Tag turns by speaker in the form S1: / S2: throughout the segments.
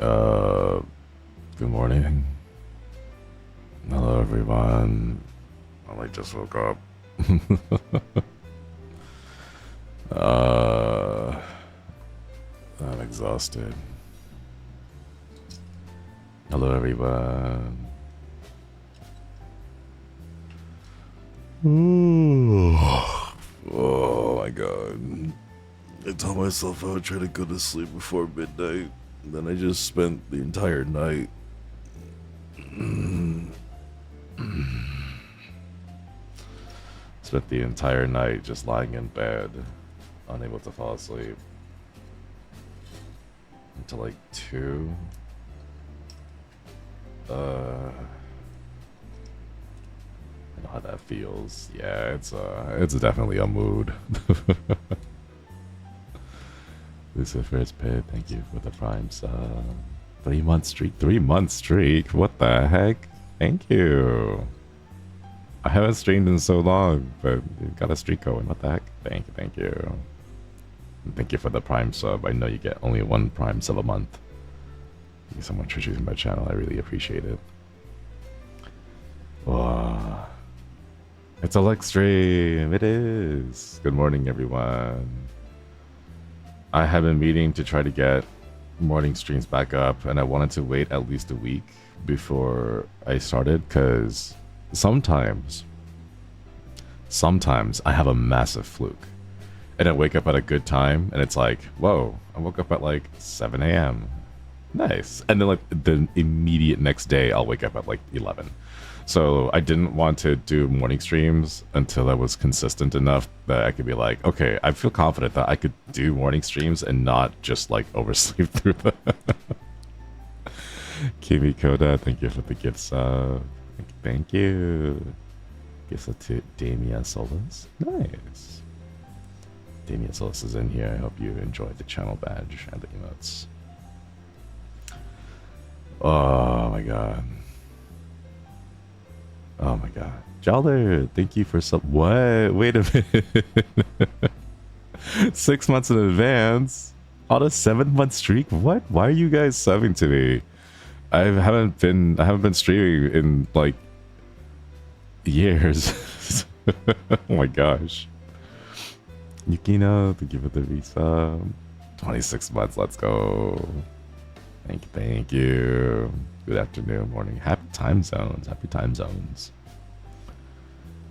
S1: Uh, Good morning. Hello, everyone. I just woke up. uh, I'm exhausted. Hello, everyone. Oh my god. I told myself I would try to go to sleep before midnight. And then I just spent the entire night. Spent the entire night just lying in bed, unable to fall asleep. Until like 2. I know how that feels. Yeah, it's definitely a mood. Lucifer's Pit, thank you for the prime sub. 3-month streak. 3-month streak? What the heck? Thank you. I haven't streamed in so long, but you've got a streak going. What the heck? Thank you. And thank you for the prime sub. I know you get only 1 prime sub a month. Thank you so much for choosing my channel. I really appreciate it. Wow. It's a Lux stream. It is. Good morning, everyone. I have been meaning to try to get morning streams back up, and I wanted to wait at least a week before I started, because sometimes I have a massive fluke. And I wake up at a good time, and it's like, whoa, I woke up at like 7 a.m. Nice. And then like the immediate next day, I'll wake up at like 11. So I didn't want to do morning streams until I was consistent enough that I could be like, okay, I feel confident that I could do morning streams and not just like oversleep through them. Kimi Koda, thank you for the gift sub. Thank you. Gift sub to Damien Solis. Nice. Damien Solis is in here. I hope you enjoyed the channel badge and the emotes. Oh my god. Oh my god. Jolder, thank you for sub. What? Wait a minute. 6 months in advance? On a 7-month streak? What? Why are you guys subbing to me? I haven't been streaming in like years. Oh my gosh. Yukino, thank you for the resub. 26 months, let's go. Thank you. Good afternoon, morning. Happy time zones. Happy time zones.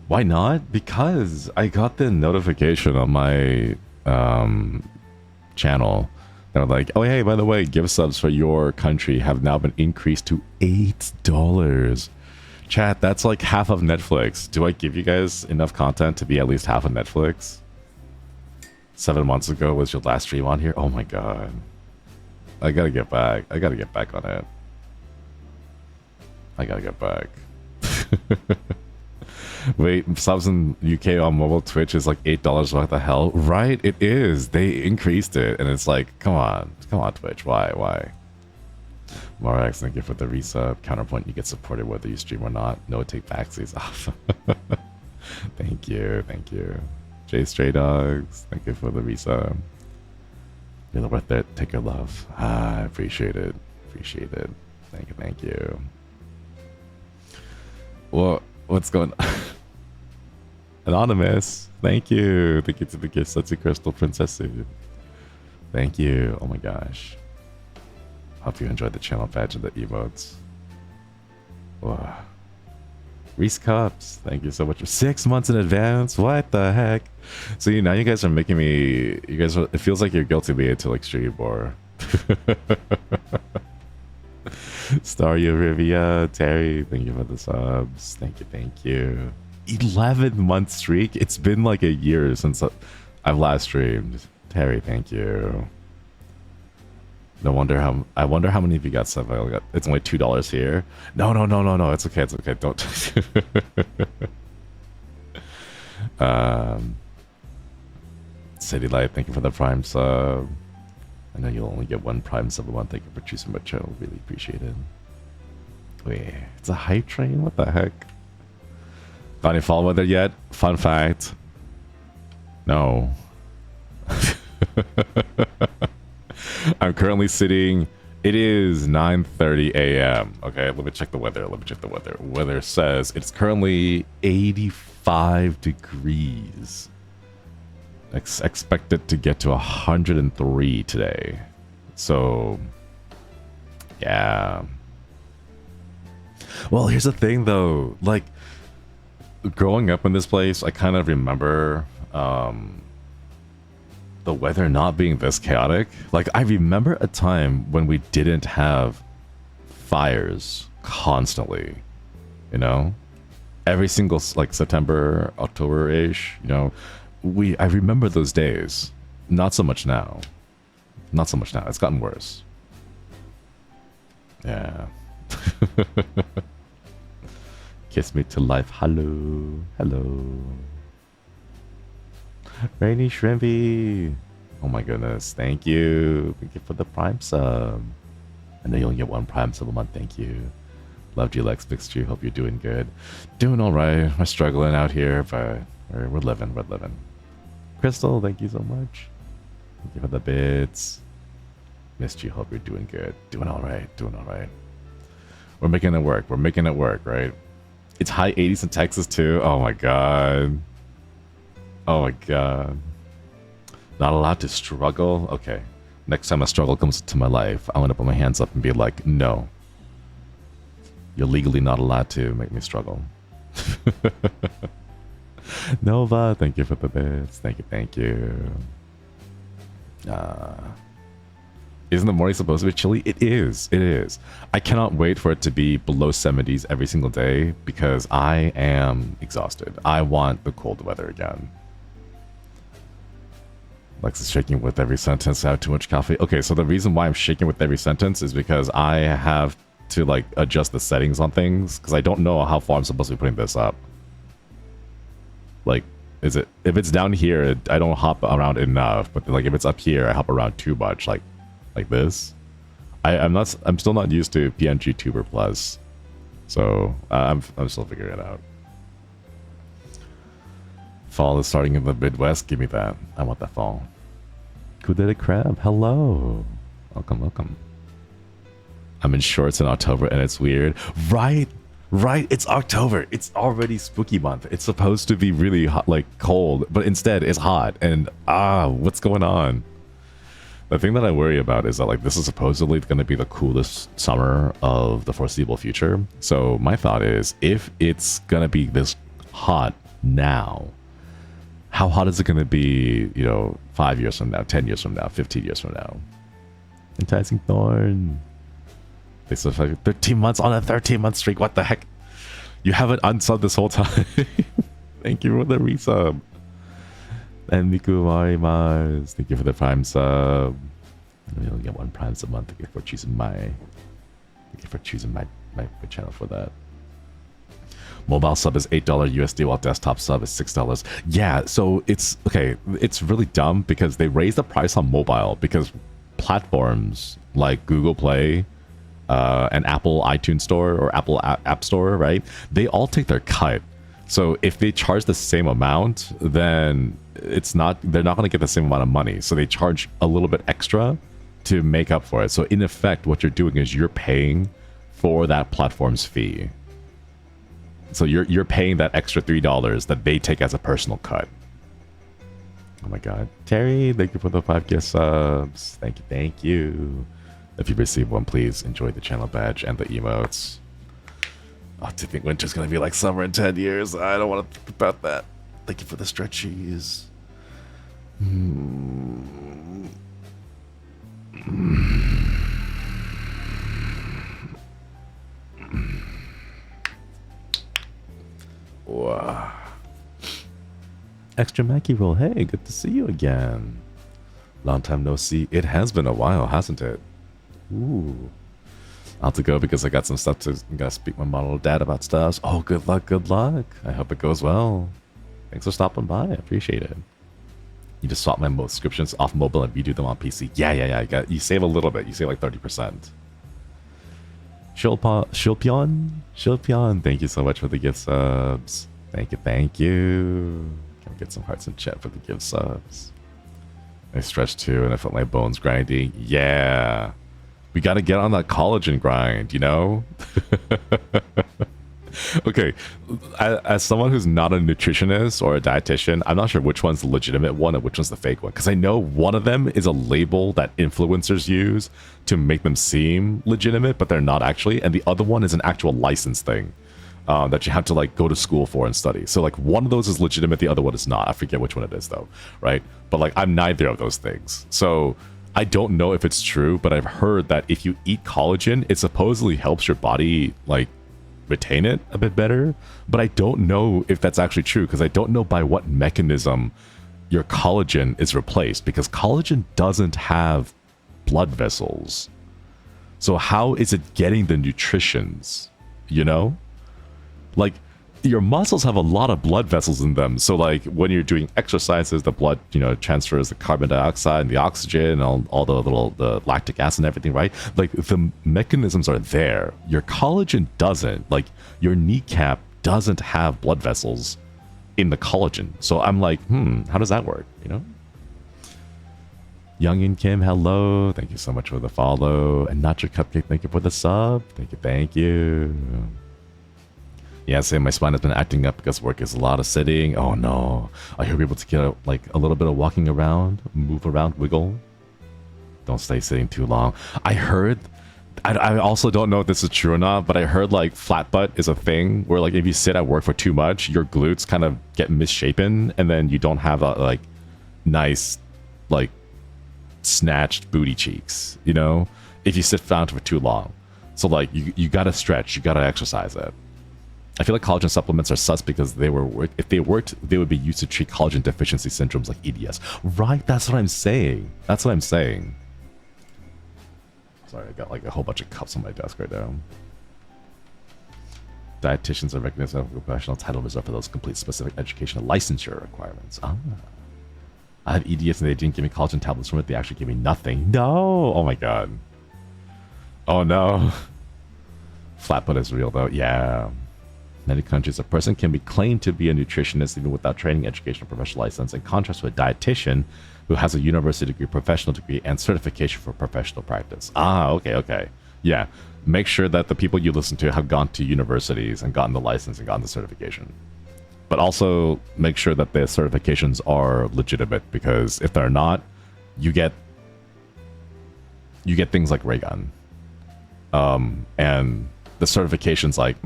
S1: Why not? Because I got the notification on my channel. They're like, oh, hey, by the way, gift subs for your country have now been increased to $8. Chat, that's like half of Netflix. Do I give you guys enough content to be at least half of Netflix? 7 months ago was your last stream on here? Oh my god. I gotta get back. I gotta get back on it. I gotta get back. Wait, subs in UK on mobile Twitch is like $8. What the hell? Right, it is. They increased it, and it's like, come on, Twitch. Why? Morax, thank you for the resub. Counterpoint, you get supported whether you stream or not. No take backsies off. Thank you. J Stray Dogs, thank you for the resub. You're worth it. Take your love. I appreciate it. Thank you. Well, what's going on? Anonymous, thank you. Thank you to the gift, such a crystal princess. Thank you. Oh my gosh. Hope you enjoyed the channel badge and the emotes. Wow. Reese Cups, thank you so much for 6 months in advance. What the heck? So now you guys are making me. It feels like you're guilty me into like stream or. Staria Rivia, Terry, thank you for the subs. Thank you. 11-month streak. It's been like a year since I've last streamed. Terry, thank you. I wonder how many of you got sub. It's only $2 here. No. It's okay. Don't. City Light, thank you for the prime sub. I know you'll only get 1 prime sub a month. Thank you for choosing my channel. Really appreciate it. Wait, it's a hype train? What the heck? Got any fall weather yet? Fun fact. No. I'm currently sitting It is 9:30 a.m. Okay, let me check the weather. Weather says it's currently 85 degrees. Expect it to get to 103 today. So, yeah. Well, here's the thing though. Like, growing up in this place, I kind of remember the weather not being this chaotic. Like, I remember a time when we didn't have fires constantly, you know? Every single, like, September, October-ish, you know? I remember those days. Not so much now. Not so much now. It's gotten worse. Yeah. Kiss me to life. Hello. Hello. Rainy Shrimpy. Oh my goodness. Thank you. Thank you for the Prime sub. I know you only get one Prime sub a month. Thank you. Love you, Lex Fixture. Hope you're doing good. Doing all right. We're struggling out here, but we're living. We're living. Crystal, thank you so much. Thank you for the bits. Missed you. Hope you're doing good. Doing all right. Doing all right. We're making it work. We're making it work, right? It's high 80s in Texas too. Oh my god. Oh my god. Not allowed to struggle? Okay. Next time a struggle comes into my life, I'm gonna put my hands up and be like, no. You're legally not allowed to make me struggle. Nova, thank you for the bits. Thank you, thank you. Isn't the morning supposed to be chilly? It is. It is. I cannot wait for it to be below 70s every single day because I am exhausted. I want the cold weather again. Lex is shaking with every sentence. I have too much coffee. Okay, so the reason why I'm shaking with every sentence is because I have to like adjust the settings on things because I don't know how far I'm supposed to be putting this up. Like, if it's down here, I don't hop around enough, but like if it's up here, I hop around too much, like this. I'm still not used to PNG Tuber Plus, so I'm still figuring it out. Fall is starting in the Midwest. Give me that. I want that fall. Kudere Crab, hello. Welcome, welcome. I'm in shorts in October and it's weird. Right, it's October. It's already spooky month. It's supposed to be really hot, like cold, but instead it's hot. And what's going on? The thing that I worry about is that like this is supposedly going to be the coolest summer of the foreseeable future. So my thought is, if it's going to be this hot now, how hot is it going to be, 5 years from now, 10 years from now, 15 years from now? Enticing Thorn. They said 13 months on a 13-month streak. What the heck? You haven't unsubbed this whole time. Thank you for the resub. And Miku Marimas, thank you for the Prime sub. We only get one Prime sub a month. Thank you for choosing my channel for that. Mobile sub is $8 USD, while desktop sub is $6. Yeah, so it's okay. It's really dumb because they raised the price on mobile because platforms like Google Play and Apple iTunes Store or Apple App Store, right? They all take their cut. So if they charge the same amount, then they're not going to get the same amount of money. So they charge a little bit extra to make up for it. So in effect, what you're doing is you're paying for that platform's fee. So you're paying that extra $3 that they take as a personal cut. Oh my god. Terry, thank you for the 5 gift subs. Thank you. If you receive one, please enjoy the channel badge and the emotes. Oh, to think winter's gonna be like summer in 10 years. I don't want to think about that. Thank you for the stretchies. Wow. Extra Mackie roll. Hey, good to see you again. Long time no see. It has been a while, hasn't it? Ooh. I'll have to go because I got some stuff to gotta speak with my little dad about stuff. Oh, good luck, good luck. I hope it goes well. Thanks for stopping by. I appreciate it. You just swap my subscriptions off mobile and redo them on PC. Yeah. You save a little bit. You save like 30%. Shilpion, thank you so much for the gift subs. Thank you. Can we get some hearts in chat for the gift subs? I stretched too and I felt my bones grinding. Yeah. We got to get on that collagen grind, you know? Okay, as someone who's not a nutritionist or a dietitian, I'm not sure which one's the legitimate one and which one's the fake one. Because I know one of them is a label that influencers use to make them seem legitimate, but they're not actually. And the other one is an actual license thing that you have to like go to school for and study. So like one of those is legitimate, the other one is not. I forget which one it is though, right? But like I'm neither of those things. So I don't know if it's true, but I've heard that if you eat collagen, it supposedly helps your body like retain it a bit better, but I don't know if that's actually true because I don't know by what mechanism your collagen is replaced, because collagen doesn't have blood vessels. So how is it getting the nutritions, you know? Like your muscles have a lot of blood vessels in them, so like when you're doing exercises, the blood, you know, transfers the carbon dioxide and the oxygen and all the lactic acid and everything, right? Like the mechanisms are there. Your collagen doesn't. Like your kneecap doesn't have blood vessels in the collagen. So I'm like, how does that work, you know? Young and Kim, hello, thank you so much for the follow. And Not Your Cupcake, thank you for the sub. Thank you. Yeah, same. My spine has been acting up because work is a lot of sitting. Oh no. Are you able to get like a little bit of walking around, move around, wiggle? Don't stay sitting too long. I heard, I also don't know if this is true or not, but I heard like flat butt is a thing where like if you sit at work for too much, your glutes kind of get misshapen and then you don't have a like nice, like snatched booty cheeks, you know, if you sit down for too long. So like you gotta stretch, you gotta exercise it. I feel like collagen supplements are sus because if they worked, they would be used to treat collagen deficiency syndromes like EDS. Right, that's what I'm saying. That's what I'm saying. Sorry, I got like a whole bunch of cups on my desk right now. Dietitians are recognized as a professional title reserved for those complete specific educational licensure requirements. Ah. I have EDS and they didn't give me collagen tablets from it. They actually gave me nothing. No! Oh my god. Oh no. Flat butt is real though. Yeah. Many countries, a person can be claimed to be a nutritionist even without training, education, or professional license, in contrast to a dietitian who has a university degree, professional degree, and certification for professional practice. Ah, okay. Yeah. Make sure that the people you listen to have gone to universities and gotten the license and gotten the certification. But also make sure that the certifications are legitimate, because if they're not, you get things like ray gun. And the certification's like,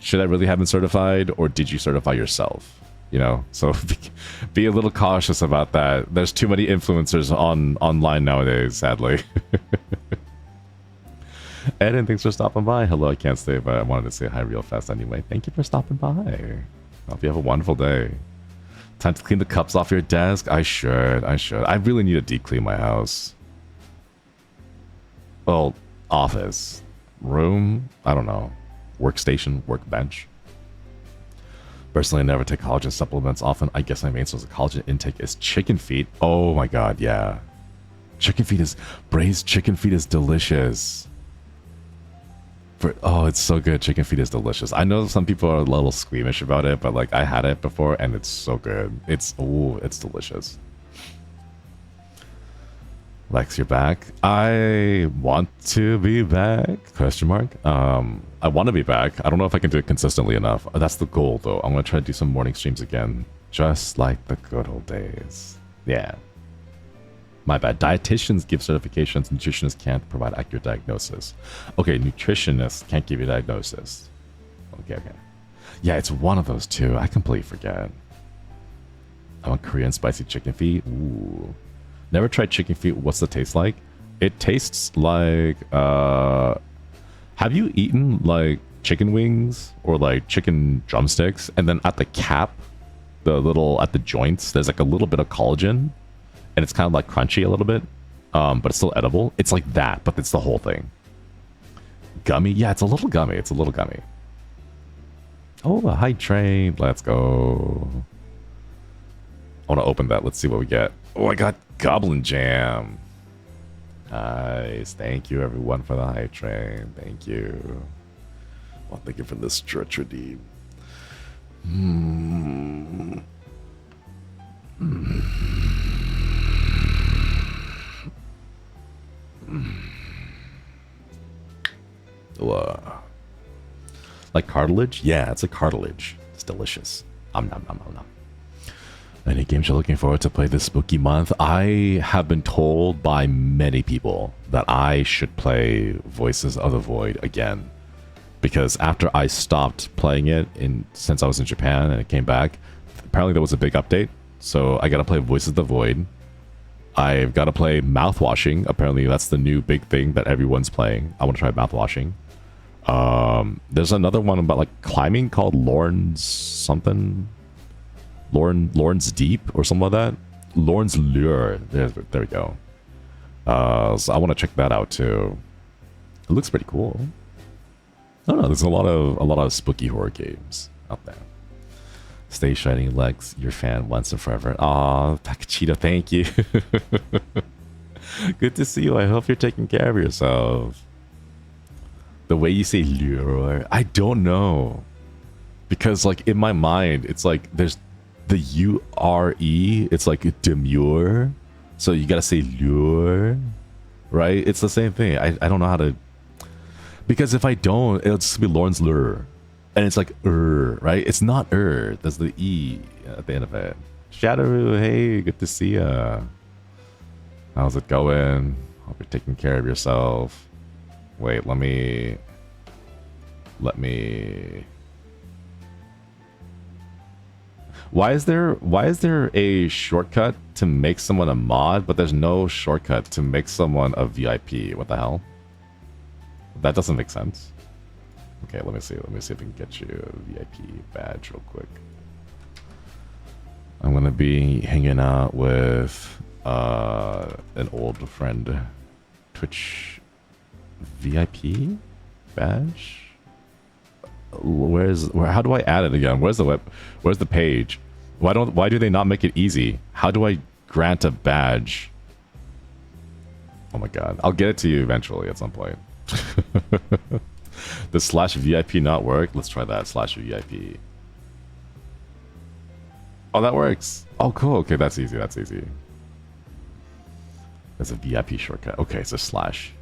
S1: should I really have been certified, or did you certify yourself? You know, so be a little cautious about that. There's too many influencers online nowadays, sadly. Eden, thanks for stopping by. Hello, I can't stay, but I wanted to say hi real fast anyway. Thank you for stopping by. Hope you have a wonderful day. Time to clean the cups off your desk? I should. I really need to deep clean my house. Well, office. Room? I don't know. Workstation? Workbench? Personally, I never take collagen supplements often. I guess my main source of collagen intake is chicken feet. Oh my god, yeah. Braised chicken feet is delicious. It's so good. Chicken feet is delicious. I know some people are a little squeamish about it, but like I had it before and it's so good. It's delicious. Lex, you're back. I want to be back? Question mark. I want to be back. I don't know if I can do it consistently enough. That's the goal, though. I'm gonna try to do some morning streams again, just like the good old days. Yeah. My bad. Dietitians give certifications. Nutritionists can't provide accurate diagnosis. Okay, nutritionists can't give you diagnosis. Okay. Yeah, it's one of those two. I completely forget. I want Korean spicy chicken feet. Ooh. Never tried chicken feet. What's the taste like? It tastes like, have you eaten like chicken wings or like chicken drumsticks? And then at the cap, at the joints, there's like a little bit of collagen and it's kind of like crunchy a little bit, but it's still edible. It's like that, but it's the whole thing. Gummy? Yeah, it's a little gummy. Oh, a high train. Let's go. I want to open that. Let's see what we get. Oh, I got Goblin Jam. Nice. Thank you, everyone, for the hype train. Thank you. Well, thank you for this stretch redeem. Like cartilage? Yeah, it's a cartilage. It's delicious. Nom nom nom nom nom. Any games you're looking forward to play this spooky month? I have been told by many people that I should play Voices of the Void again. Because after I stopped playing it since I was in Japan and it came back, apparently there was a big update. So I gotta play Voices of the Void. I've gotta play Mouthwashing. Apparently that's the new big thing that everyone's playing. I want to try Mouthwashing. There's another one about like climbing called Lorne's something. Lorne's Deep or something like that. Lorne's Lure. There we go. So I want to check that out too. It looks pretty cool. I don't know. There's a lot of spooky horror games out there. Stay shining, Lex. Your fan once and forever. Aw, Takachito, thank you. Good to see you. I hope you're taking care of yourself. The way you say lure, I don't know. Because like in my mind, it's like there's the U-R-E, it's like demure. So you gotta say lure, right? It's the same thing. I don't know how to... Because if I don't, it'll just be Lorne's Lure. And it's like, right? It's not there's the E at the end of it. Shadow, hey, good to see ya. How's it going? Hope you're taking care of yourself. Wait, let me... Why is there a shortcut to make someone a mod, but there's no shortcut to make someone a VIP? What the hell? That doesn't make sense. Okay, let me see if we can get you a VIP badge real quick. I'm gonna be hanging out with an old friend. Twitch VIP badge? How do I add it again? Where's the page? Why do they not make it easy? How do I grant a badge? Oh my god. I'll get it to you eventually at some point. Does /VIP not work? Let's try that. /VIP. Oh, that works. Oh, cool. Okay, that's easy. That's easy. There's a VIP shortcut. Okay, so slash.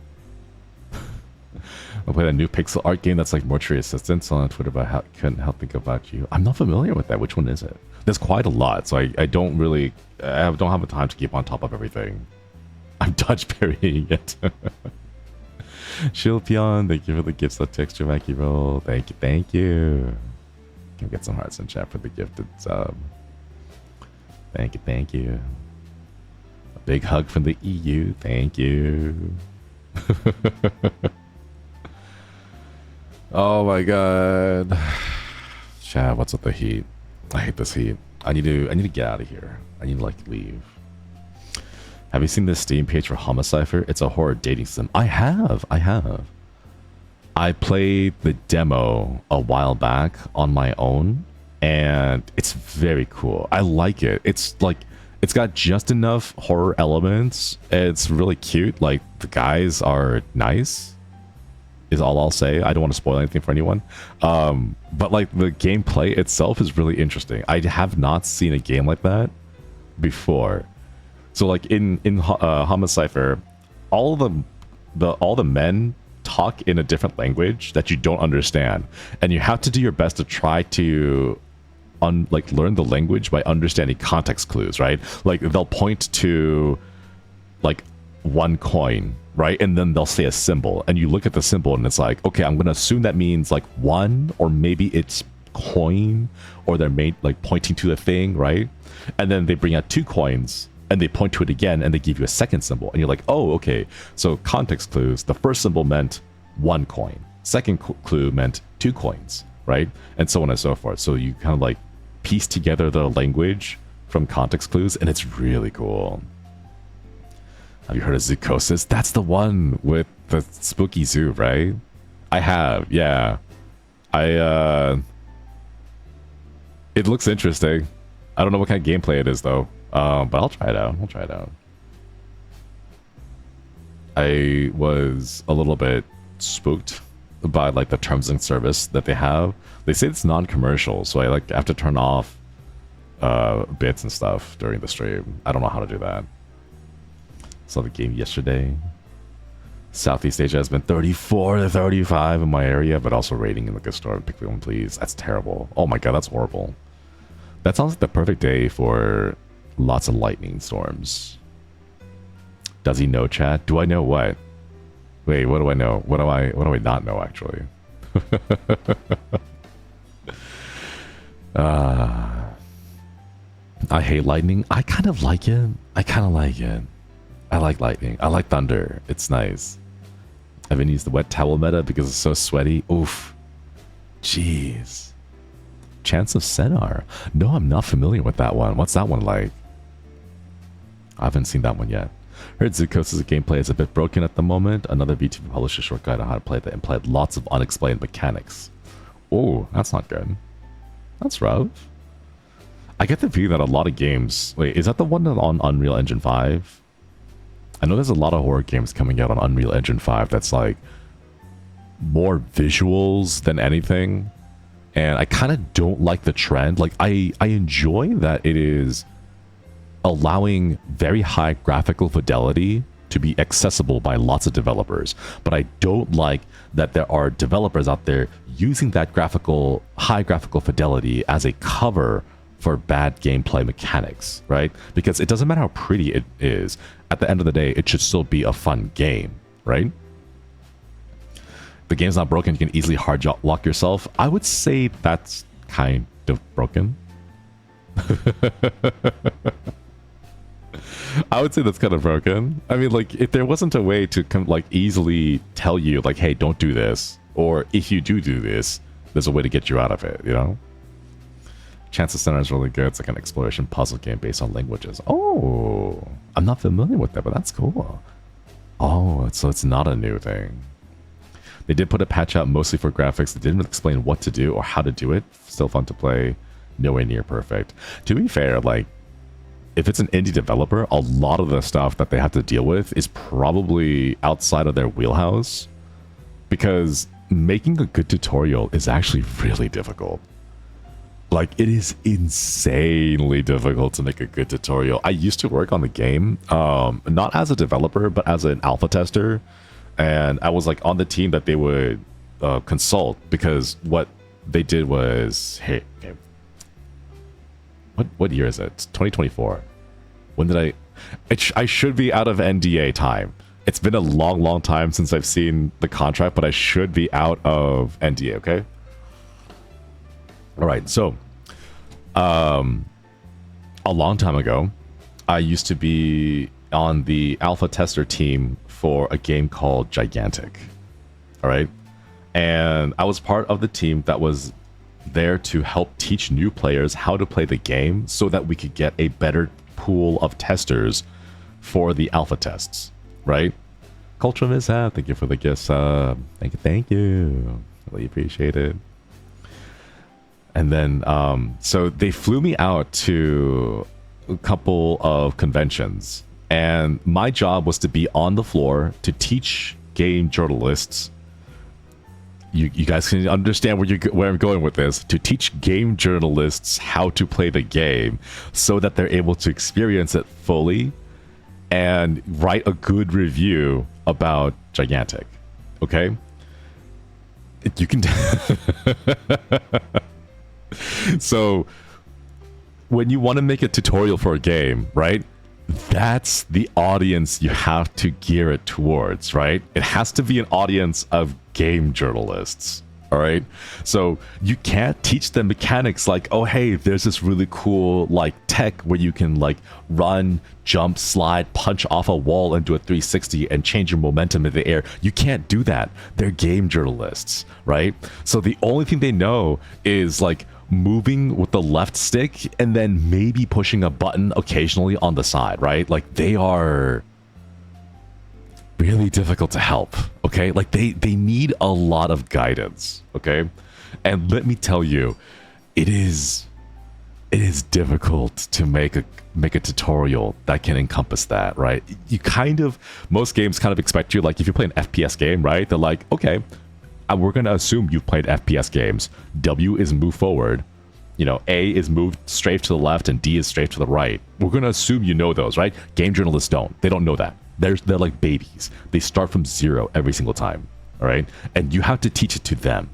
S1: I played a new pixel art game that's like Mortuary Assistance on Twitter, but I couldn't help think about you. I'm not familiar with that. Which one is it? There's quite a lot, so I don't really... I don't have the time to keep on top of everything. I'm Dutch parrying it. Shilpion, thank you for the gifts of texture, Mackie Roll. Thank you, thank you. Can get some hearts in chat for the gifted sub. Thank you, thank you. A big hug from the EU. Thank you. Oh my god. Chad, what's with the heat? I hate this heat. I need to get out of here. I need to like leave. Have you seen this Steam page for Homicipher? It's a horror dating sim. I have. I played the demo a while back on my own, and it's very cool. I like it. It's like, it's got just enough horror elements. It's really cute. Like, the guys are nice, is all I'll say. I don't want to spoil anything for anyone. But like, the gameplay itself is really interesting. I have not seen a game like that before. So like in Homicipher, all the men talk in a different language that you don't understand, and you have to do your best to try to learn the language by understanding context clues, right? Like they'll point to like one coin, right? And then they'll say a symbol, and you look at the symbol and it's like, okay, I'm gonna assume that means like one, or maybe it's coin, or they're like pointing to the thing, right? And then they bring out two coins and they point to it again and they give you a second symbol, and you're like, oh, okay. So context clues, the first symbol meant one coin, second clue meant two coins, right? And so on and so forth. So you kind of like piece together the language from context clues, and it's really cool. Have you heard of Zoocosis? That's the one with the spooky zoo, right? I have, yeah. It looks interesting. I don't know what kind of gameplay it is though. But I'll try it out. I was a little bit spooked by like the terms and service that they have. They say it's non-commercial, so I like have to turn off bits and stuff during the stream. I don't know how to do that. Saw the game yesterday. Southeast Asia has been 34 to 35 in my area, but also rating in the good store. Pick one, please. That's terrible. Oh my god, that's horrible. That sounds like the perfect day for lots of lightning storms. Does he know, chat? Do I know what? Wait, what do I know? What do I not know, actually? I hate lightning. I kind of like it. I like lightning. I like thunder. It's nice. I've been used the wet towel meta because it's so sweaty. Oof. Jeez. Chance of Senar. No, I'm not familiar with that one. What's that one like? I haven't seen that one yet. Heard Zuko's gameplay is a bit broken at the moment. Another VTuber published a short guide on how to play that implied lots of unexplained mechanics. Oh, that's not good. That's rough. I get the feeling that a lot of games... Wait, is that the one on Unreal Engine 5? I know there's a lot of horror games coming out on Unreal Engine 5 that's like more visuals than anything. And I kind of don't like the trend. Like, I enjoy that it is allowing very high graphical fidelity to be accessible by lots of developers. But I don't like that there are developers out there using that high graphical fidelity as a cover for bad gameplay mechanics, right? Because it doesn't matter how pretty it is. At the end of the day, it should still be a fun game, right? The game's not broken, you can easily hard lock yourself. I would say that's kind of broken. I would say that's kind of broken. I mean, like, if there wasn't a way to like easily tell you, like, hey, don't do this, or if you do this, there's a way to get you out of it, you know? Chance of Center is really good. It's like an exploration puzzle game based on languages. Oh, I'm not familiar with that, but that's cool. Oh, so it's not a new thing. They did put a patch out mostly for graphics. They didn't explain what to do or how to do it. Still fun to play. Nowhere near perfect. To be fair, like, if it's an indie developer, a lot of the stuff that they have to deal with is probably outside of their wheelhouse, because making a good tutorial is actually really difficult. Like, it is insanely difficult to make a good tutorial. I used to work on the game, not as a developer, but as an alpha tester. And I was like on the team that they would consult, because what they did was, hey, what year is it? It's 2024. When did I should be out of NDA time. It's been a long time since I've seen the contract, but I should be out of NDA, okay? All right, so a long time ago, I used to be on the alpha tester team for a game called Gigantic. All right, and I was part of the team that was there to help teach new players how to play the game so that we could get a better pool of testers for the alpha tests, right? Cultural Mishap, thank you for the gift sub. Thank you. Really appreciate it. And then, so they flew me out to a couple of conventions, and my job was to be on the floor to teach game journalists. You guys can understand where I'm going with this. To teach game journalists how to play the game so that they're able to experience it fully and write a good review about Gigantic. Okay? You can... So, when you want to make a tutorial for a game, right? That's the audience you have to gear it towards, right? It has to be an audience of game journalists, all right? So you can't teach them mechanics like, oh, hey, there's this really cool like tech where you can like run, jump, slide, punch off a wall and do a 360 and change your momentum in the air. You can't do that. They're game journalists, right? So the only thing they know is like moving with the left stick and then maybe pushing a button occasionally on the side, right? Like, they are really difficult to help, okay? Like, they need a lot of guidance, okay? And let me tell you, it is difficult to make a tutorial that can encompass that, right? You kind of, most games kind of expect you, like, if you play an FPS game, right? They're like, okay, we're going to assume you've played FPS games. W is move forward. You know, A is move straight to the left and D is straight to the right. We're going to assume you know those, right? Game journalists don't. They don't know that. They're like babies. They start from zero every single time. All right, and you have to teach it to them,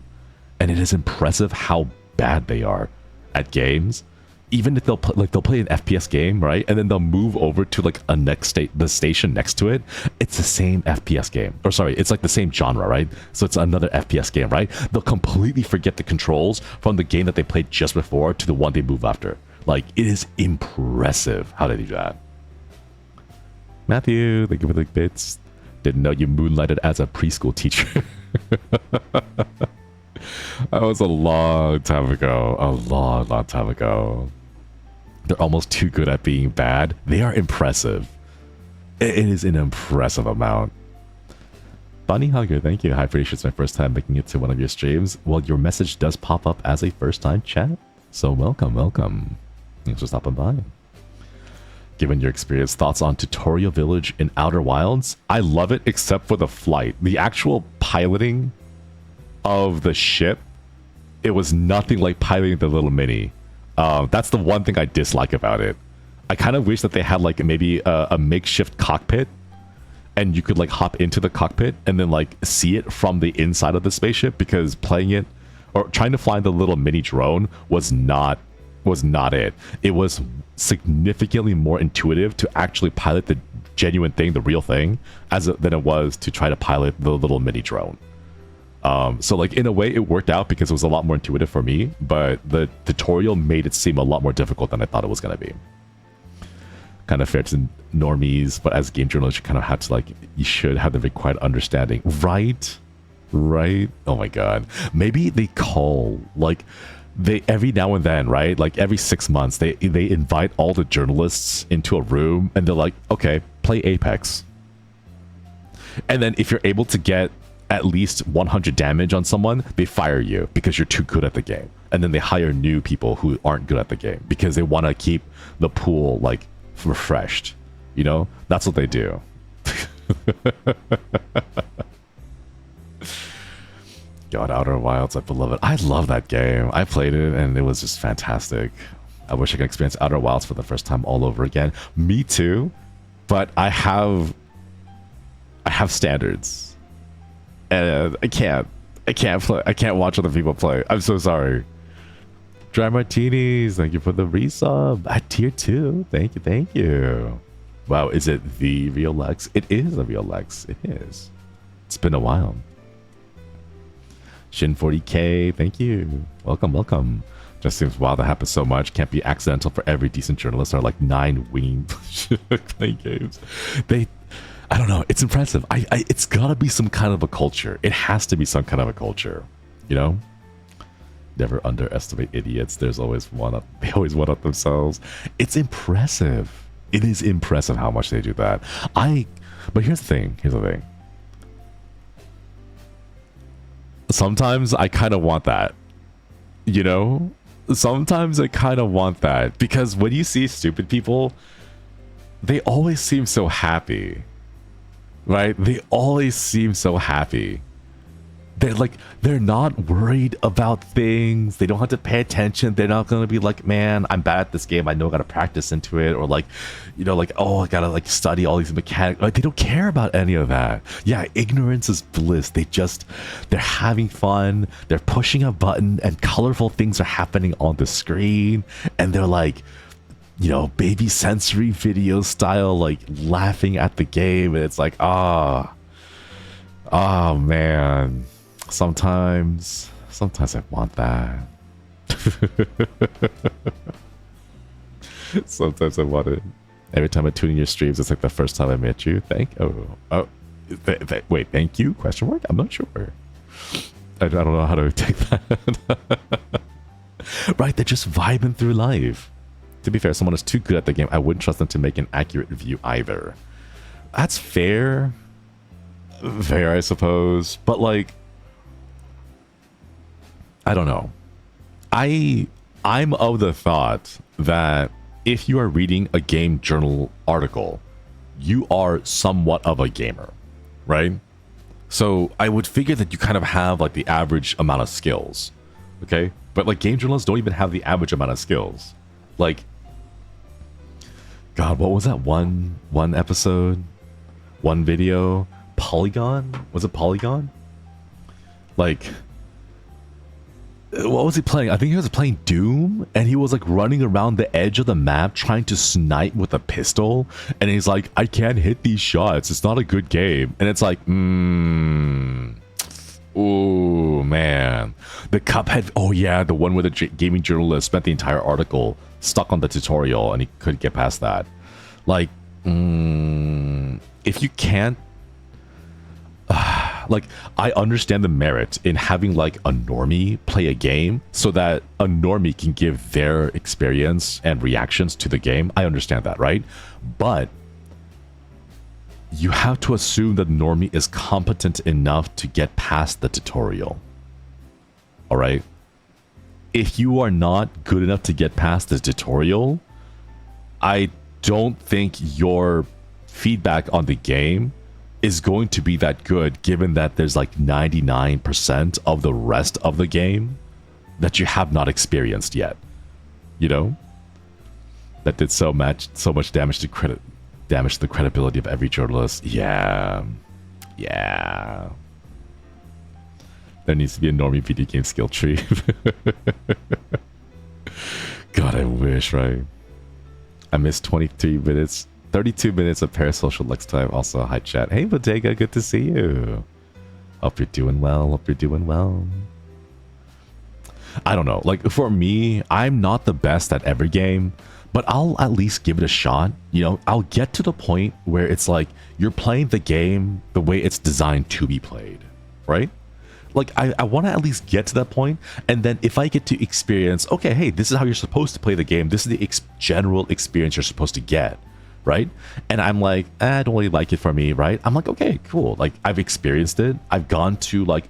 S1: and it is impressive how bad they are at games. Even if they'll play an FPS game, right, and then they'll move over to like the station next to it. It's the same FPS game, or sorry, it's like the same genre, right? So it's another FPS game, right? They'll completely forget the controls from the game that they played just before to the one they move after. Like, it is impressive how they do that. Matthew, thank you for the bits. Didn't know you moonlighted as a preschool teacher. That was a long time ago. A long time ago. They're almost too good at being bad. They are impressive. It is an impressive amount. Bunny Hugger, thank you. Hi, pretty sure it's my first time making it to one of your streams. Well, your message does pop up as a first time chat. So welcome, welcome. Thanks for stopping by. Given your experience, thoughts on Tutorial Village in Outer Wilds? I love it except for the flight. The actual piloting of the ship, it was nothing like piloting the little mini. That's the one thing I dislike about it. I kind of wish that they had like maybe a makeshift cockpit, and you could like hop into the cockpit and then like see it from the inside of the spaceship, because playing it or trying to fly the little mini drone was not it. It was significantly more intuitive to actually pilot the genuine thing, the real thing, than it was to try to pilot the little mini drone. So like in a way it worked out because it was a lot more intuitive for me, but the tutorial made it seem a lot more difficult than I thought it was going to be. Kind of fair to normies, but as a game journalist you kind of have to like, you should have the required understanding. Right? Oh my god. Maybe they call like, they every now and then, right, like every 6 months they invite all the journalists into a room and they're like, okay, play Apex, and then if you're able to get at least 100 damage on someone, they fire you because you're too good at the game. And then they hire new people who aren't good at the game because they want to keep the pool like refreshed. You know, that's what they do. God, Outer Wilds, I love it. I love that game. I played it and it was just fantastic. I wish I could experience Outer Wilds for the first time all over again. Me too, but I have standards. And I can't play. I can't watch other people play. I'm so sorry. Dry Martinis, thank you for the resub at tier 2. Thank you. Wow, is it the real Lex? It is the real Lex. It is. It's been a while. Shin 40k, thank you. Welcome. Just seems wow, that happens so much. Can't be accidental for every decent journalist. There are like 9 winged playing games. I don't know. It's impressive. It's gotta be some kind of a culture. It has to be some kind of a culture, you know? Never underestimate idiots. There's always they always one up themselves. It's impressive. It is impressive how much they do that. But here's the thing. Sometimes I kind of want that, you know? Sometimes I kind of want that, because when you see stupid people, they always seem so happy. Right? They always seem so happy. They're not worried about things. They don't have to pay attention. They're not going to be like, man, I'm bad at this game. I know I got to practice into it. Or like, you know, like, oh, I got to like study all these mechanics. Like, they don't care about any of that. Yeah, ignorance is bliss. They're having fun. They're pushing a button and colorful things are happening on the screen. And they're like, you know, baby sensory video style, like laughing at the game. And it's like, oh man. Sometimes I want that. Sometimes I want it. Every time I tune in your streams, it's like the first time I met you. Wait, thank you? Question mark? I'm not sure. I don't know how to take that. Right, they're just vibing through life. To be fair, someone is too good at the game. I wouldn't trust them to make an accurate review either. That's fair. Fair, I suppose. But like, I don't know. I'm of the thought that if you are reading a game journal article, you are somewhat of a gamer, right? So I would figure that you kind of have like the average amount of skills, okay? But like game journalists don't even have the average amount of skills. Like, God, what was that one episode one video, Polygon? Was it Polygon? Like, what was he playing? I think he was playing Doom, and he was like running around the edge of the map trying to snipe with a pistol, and he's like, I can't hit these shots, it's not a good game. And it's like, oh man, the Cuphead. Oh yeah, the one where the gaming journalist spent the entire article stuck on the tutorial and he couldn't get past that. Like, if you can't, like, I understand the merit in having like a normie play a game so that a normie can give their experience and reactions to the game. I understand that, right? But you have to assume that normie is competent enough to get past the tutorial. All right? If you are not good enough to get past the tutorial, I don't think your feedback on the game is going to be that good, given that there's like 99% of the rest of the game that you have not experienced yet. You know? That did so much damage to the credibility of every journalist. Yeah. There needs to be a normie video game skill tree. God, I wish, right? I missed 32 minutes of parasocial Lex time. Also, hi chat. Hey Bodega, good to see you. Hope you're doing well. I don't know. Like, for me, I'm not the best at every game, but I'll at least give it a shot. You know, I'll get to the point where it's like you're playing the game the way it's designed to be played, right? Like, I want to at least get to that point, and then if I get to experience, okay, hey, this is how you're supposed to play the game, this is the general experience you're supposed to get, right? And I'm like, I don't really like it for me, right? I'm like, okay, cool. Like, I've experienced it. I've gone to like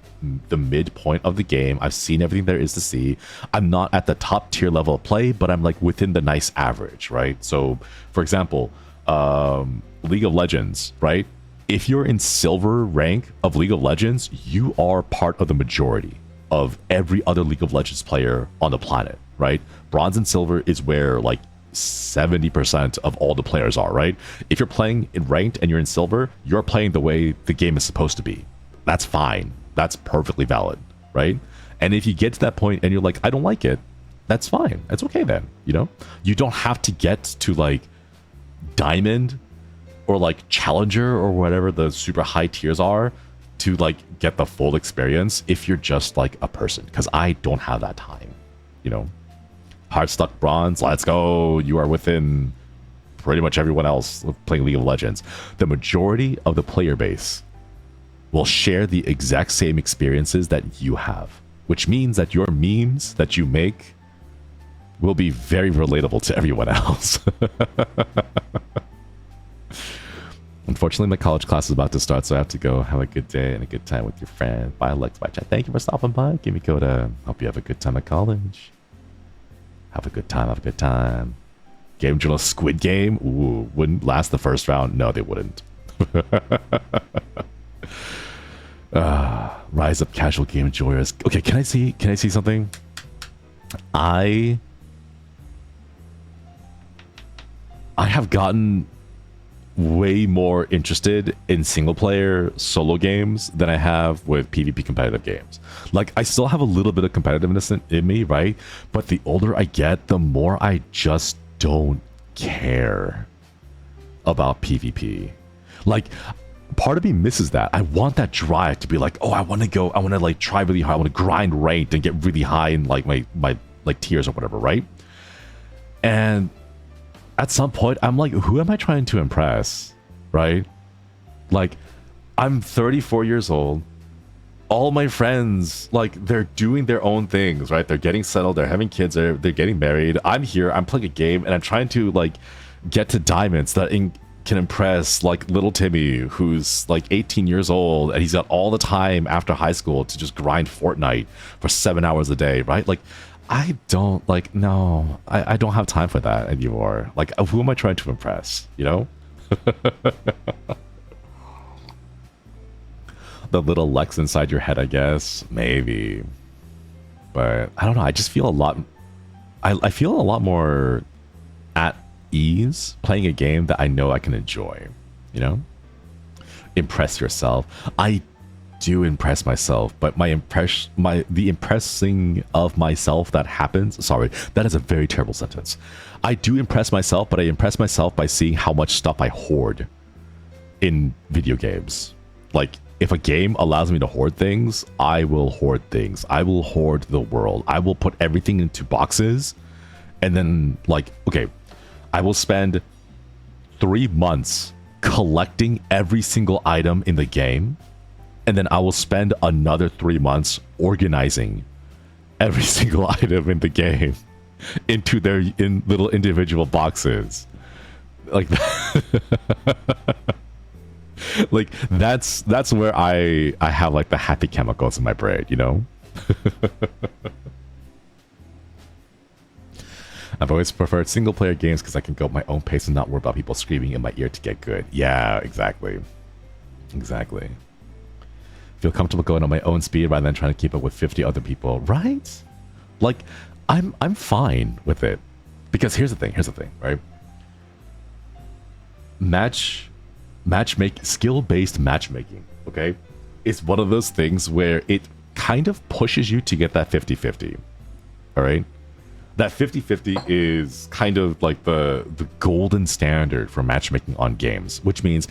S1: the midpoint of the game. I've seen everything there is to see. I'm not at the top tier level of play, but I'm like within the nice average, right? So, for example, League of Legends, right? If you're in silver rank of League of Legends, you are part of the majority of every other League of Legends player on the planet, right? Bronze and silver is where like 70% of all the players are, right? If you're playing in ranked and you're in silver, you're playing the way the game is supposed to be. That's fine. That's perfectly valid, right? And if you get to that point and you're like, I don't like it, that's fine. That's okay then, you know? You don't have to get to like diamond or like challenger or whatever the super high tiers are to like get the full experience if you're just like a person, because I don't have that time, you know. Hard stuck bronze, let's go. You are within pretty much everyone else playing League of Legends. The majority of the player base will share the exact same experiences that you have, which means that your memes that you make will be very relatable to everyone else. Unfortunately, my college class is about to start, so I have to go. Have a good day and a good time with your friend. Bye, Lex. Bye, chat. Thank you for stopping by. Give me Coda. Hope you have a good time at college. Have a good time. Game journalist Squid Game? Ooh, wouldn't last the first round? No, they wouldn't. Rise up casual game enjoyers. Okay, can I see something? I have gotten way more interested in single player solo games than I have with PvP competitive games. Like, I still have a little bit of competitiveness in me, right? But the older I get, the more I just don't care about PvP. Like, part of me misses that. I want that drive to be like, oh, I want to like try really hard. I want to grind ranked and get really high in like my like tiers or whatever, right? And at some point, I'm like, who am I trying to impress, right? Like, I'm 34 years old. All my friends, like, they're doing their own things, right? They're getting settled. They're having kids. They're getting married. I'm here. I'm playing a game, and I'm trying to, like, get to diamonds that can impress, like, little Timmy, who's, like, 18 years old, and he's got all the time after high school to just grind Fortnite for 7 hours a day, right? Like, I don't, like, no, I don't have time for that anymore. Like, who am I trying to impress, you know? The little Lex inside your head, I guess. Maybe. But, I don't know, I just feel a lot... I feel a lot more at ease playing a game that I know I can enjoy, you know? impress yourself. I do impress myself, but the impressing of myself that happens, sorry, that is a very terrible sentence. I do impress myself, but I impress myself by seeing how much stuff I hoard in video games. Like, if a game allows me to hoard things, I will hoard things. I will hoard the world. I will put everything into boxes, and then, like, okay, I will spend 3 months collecting every single item in the game, and then I will spend another 3 months organizing every single item in the game into their little individual boxes. Like like that's where I have like the happy chemicals in my brain, you know? I've always preferred single player games because I can go at my own pace and not worry about people screaming in my ear to get good. Yeah, exactly. Exactly. Feel comfortable going on my own speed rather than trying to keep up with 50 other people, right? Like, I'm fine with it. Because here's the thing, right? Skill-based matchmaking, okay, is one of those things where it kind of pushes you to get that 50-50, all right? That 50-50 is kind of like the golden standard for matchmaking on games, which means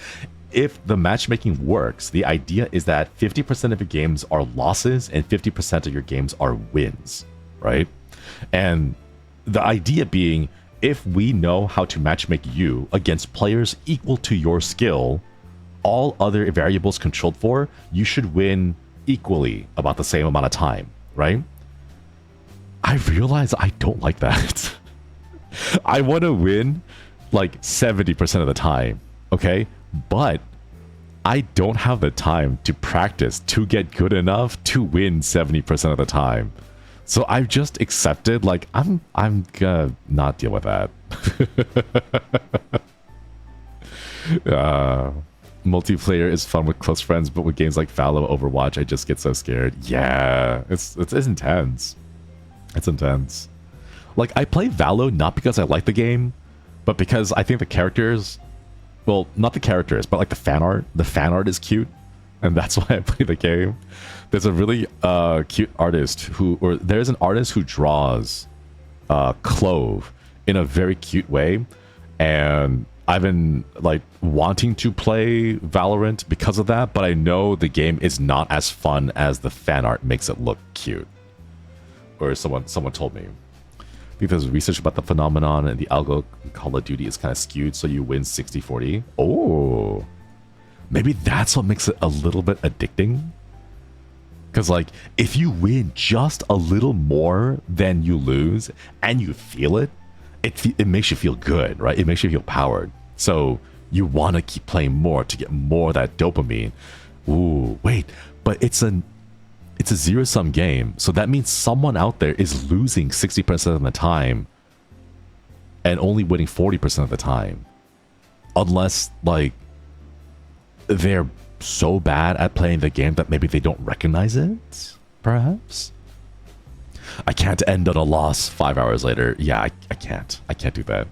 S1: if the matchmaking works, the idea is that 50% of your games are losses and 50% of your games are wins, right? And the idea being, if we know how to matchmake you against players equal to your skill, all other variables controlled for, you should win equally about the same amount of time, right? I realize I don't like that. I want to win like 70% of the time, okay? But I don't have the time to practice to get good enough to win 70% of the time. So I've just accepted, like, I'm gonna not deal with that. Multiplayer is fun with close friends, but with games like Valo, Overwatch, I just get so scared. Yeah, it's intense. It's intense. Like, I play Valo not because I like the game, but because I think the characters, well, not the characters, but like the fan art. The fan art is cute, and that's why I play the game. There's a really cute artist there's an artist who draws Clove in a very cute way, and I've been like wanting to play Valorant because of that, but I know the game is not as fun as the fan art makes it look cute. Or someone told me. I think there's research about the phenomenon, and the algo in Call of Duty is kind of skewed, so you win 60-40. Oh, maybe that's what makes it a little bit addicting. Because, like, if you win just a little more than you lose, and you feel it, it makes you feel good, right? It makes you feel powered. So you want to keep playing more to get more of that dopamine. Ooh, wait, but it's a zero-sum game, so that means someone out there is losing 60% of the time and only winning 40% of the time. Unless, like, they're so bad at playing the game that maybe they don't recognize it, perhaps? I can't end on a loss 5 hours later. Yeah, I can't. I can't do that.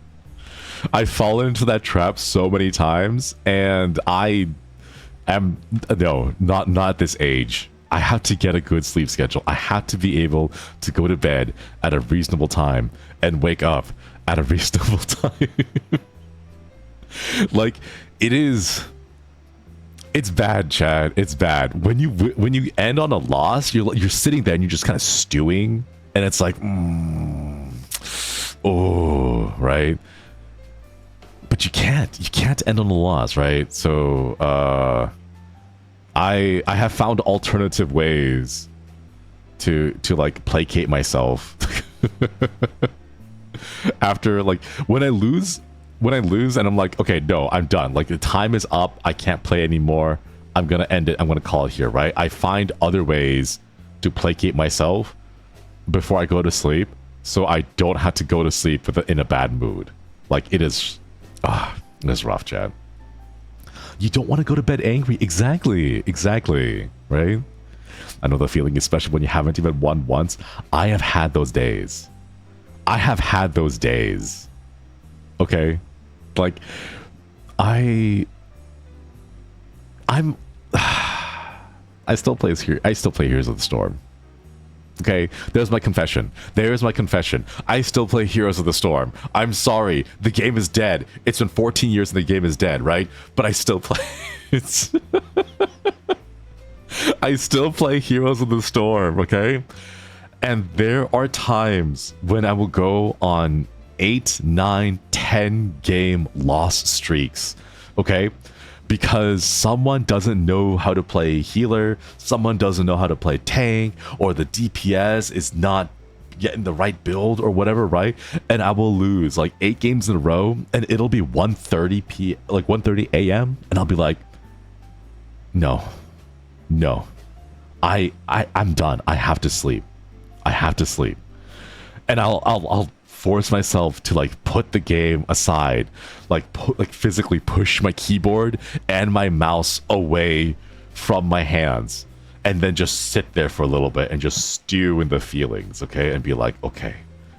S1: I've fallen into that trap so many times, and I am... No, not at this age. I have to get a good sleep schedule. I have to be able to go to bed at a reasonable time and wake up at a reasonable time. Like, it's bad, Chad. It's bad. When you end on a loss, you're sitting there and you're just kind of stewing, and it's like, oh, right? But you can't end on a loss, right? So, I have found alternative ways to like placate myself. After, like, when I lose and I'm like, okay, no, I'm done. Like, the time is up. I can't play anymore. I'm gonna end it. I'm gonna call it here, right? I find other ways to placate myself before I go to sleep, so I don't have to go to sleep in a bad mood. Like, it is rough, Chad. You don't want to go to bed angry. Exactly, right? I know the feeling, especially when you haven't even won once. I have had those days. Okay? Like, I'm I still play Heroes of the Storm. Okay, there's my confession. There's my confession. I still play Heroes of the Storm. I'm sorry, the game is dead. It's been 14 years and the game is dead, right? But I still play. I still play Heroes of the Storm, okay? And there are times when I will go on 8, 9, 10 game loss streaks, okay? Because someone doesn't know how to play healer, someone doesn't know how to play tank, or the DPS is not getting the right build or whatever, right? And I will lose like 8 games in a row, and it'll be 1:30 a.m. and I'll be like, no, I'm done. I have to sleep. And I'll force myself to like put the game aside, like physically push my keyboard and my mouse away from my hands, and then just sit there for a little bit and just stew in the feelings, okay? And be like, okay,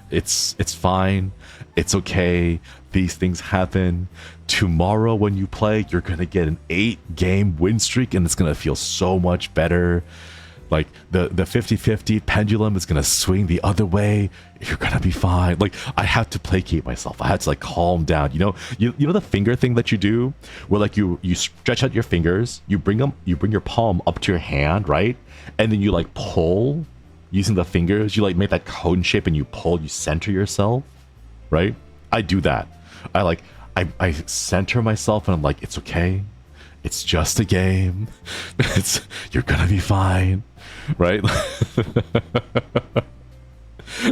S1: it's fine, it's okay, these things happen. Tomorrow when you play, you're gonna get an 8-game win streak and it's gonna feel so much better. Like the 50-50 pendulum is gonna swing the other way. You're gonna be fine. Like I had to placate myself. I had to like calm down. You know the finger thing that you do, where like you stretch out your fingers, you bring your palm up to your hand, right? And then you like pull using the fingers. You like make that cone shape and you pull. You center yourself, right? I do that. I center myself and I'm like, it's okay. It's just a game. You're gonna be fine, right?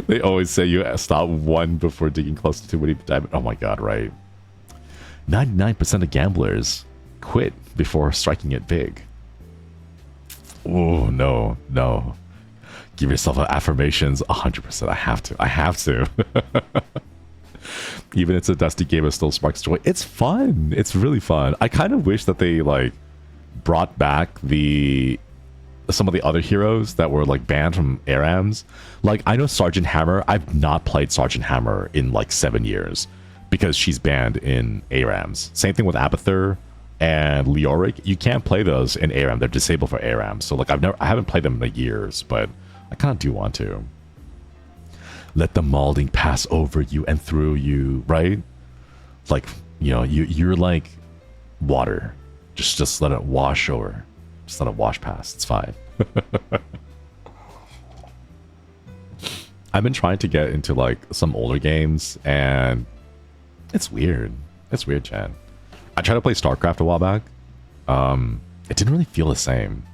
S1: They always say you stop one before digging closer to winning the diamond. Oh my god, right? 99% of gamblers quit before striking it big. Oh no. Give yourself affirmations. 100%. I have to. Even it's a dusty game, it still sparks joy. It's fun. It's really fun. I kind of wish that they like brought back some of the other heroes that were like banned from ARAMs. Like I know Sergeant Hammer. I've not played Sergeant Hammer in like 7 years because she's banned in ARAMs. Same thing with Abathur and Leoric. You can't play those in ARAM. They're disabled for ARAM. So like I haven't played them in years, but I kind of do want to. Let the malding pass over you and through you, right? Like, you know, you're like water. Just let it wash over. Just let it wash past. It's fine. I've been trying to get into like some older games and it's weird. It's weird, Chan. I tried to play StarCraft a while back. It didn't really feel the same.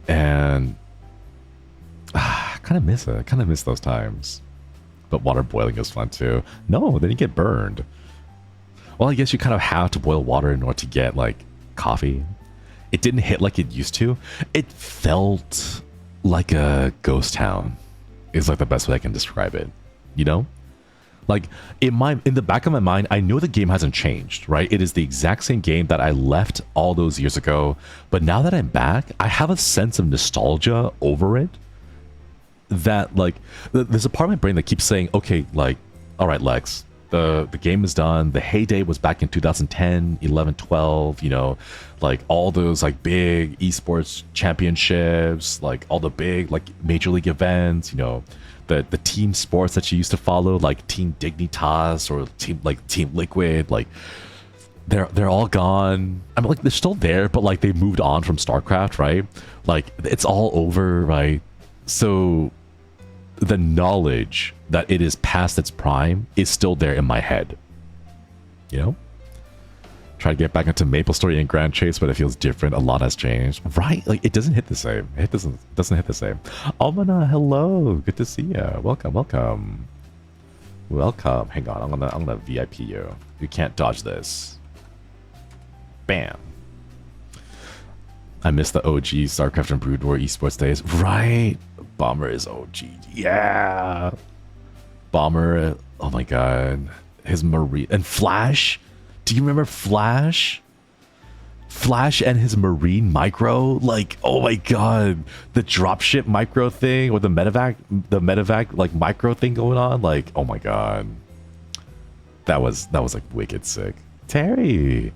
S1: And I kind of miss it. I kind of miss those times. But water boiling is fun too. No, then you get burned. Well, I guess you kind of have to boil water in order to get like coffee. It didn't hit like it used to. It felt like a ghost town is like the best way I can describe it. You know? Like in the back of my mind, I know the game hasn't changed, right? It is the exact same game that I left all those years ago. But now that I'm back, I have a sense of nostalgia over it. That like there's a part of my brain that keeps saying, okay, like, all right, Lex, the game is done. The heyday was back in 2010, 11, 12, you know, like all those like big esports championships, like all the big like major league events, you know, the team sports that you used to follow, like Team Dignitas or Team Liquid, like they're all gone. I mean, like they're still there, but like they moved on from StarCraft, right? Like it's all over, right? So the knowledge that it is past its prime is still there in my head. You know? Try to get back into MapleStory and Grand Chase, but it feels different. A lot has changed. Right? Like it doesn't hit the same. It doesn't hit the same. Almana, hello. Good to see you. Welcome. Hang on, I'm gonna VIP you. You can't dodge this. Bam. I miss the OG StarCraft and Brood War esports days. Right. Bomber is OG. Yeah. Bomber. Oh my god. His Marine. And Flash. Do you remember Flash? Flash and his Marine micro? Like, oh my god. The dropship micro thing or the medevac like micro thing going on. Like, oh my god. That was like wicked sick. Terry.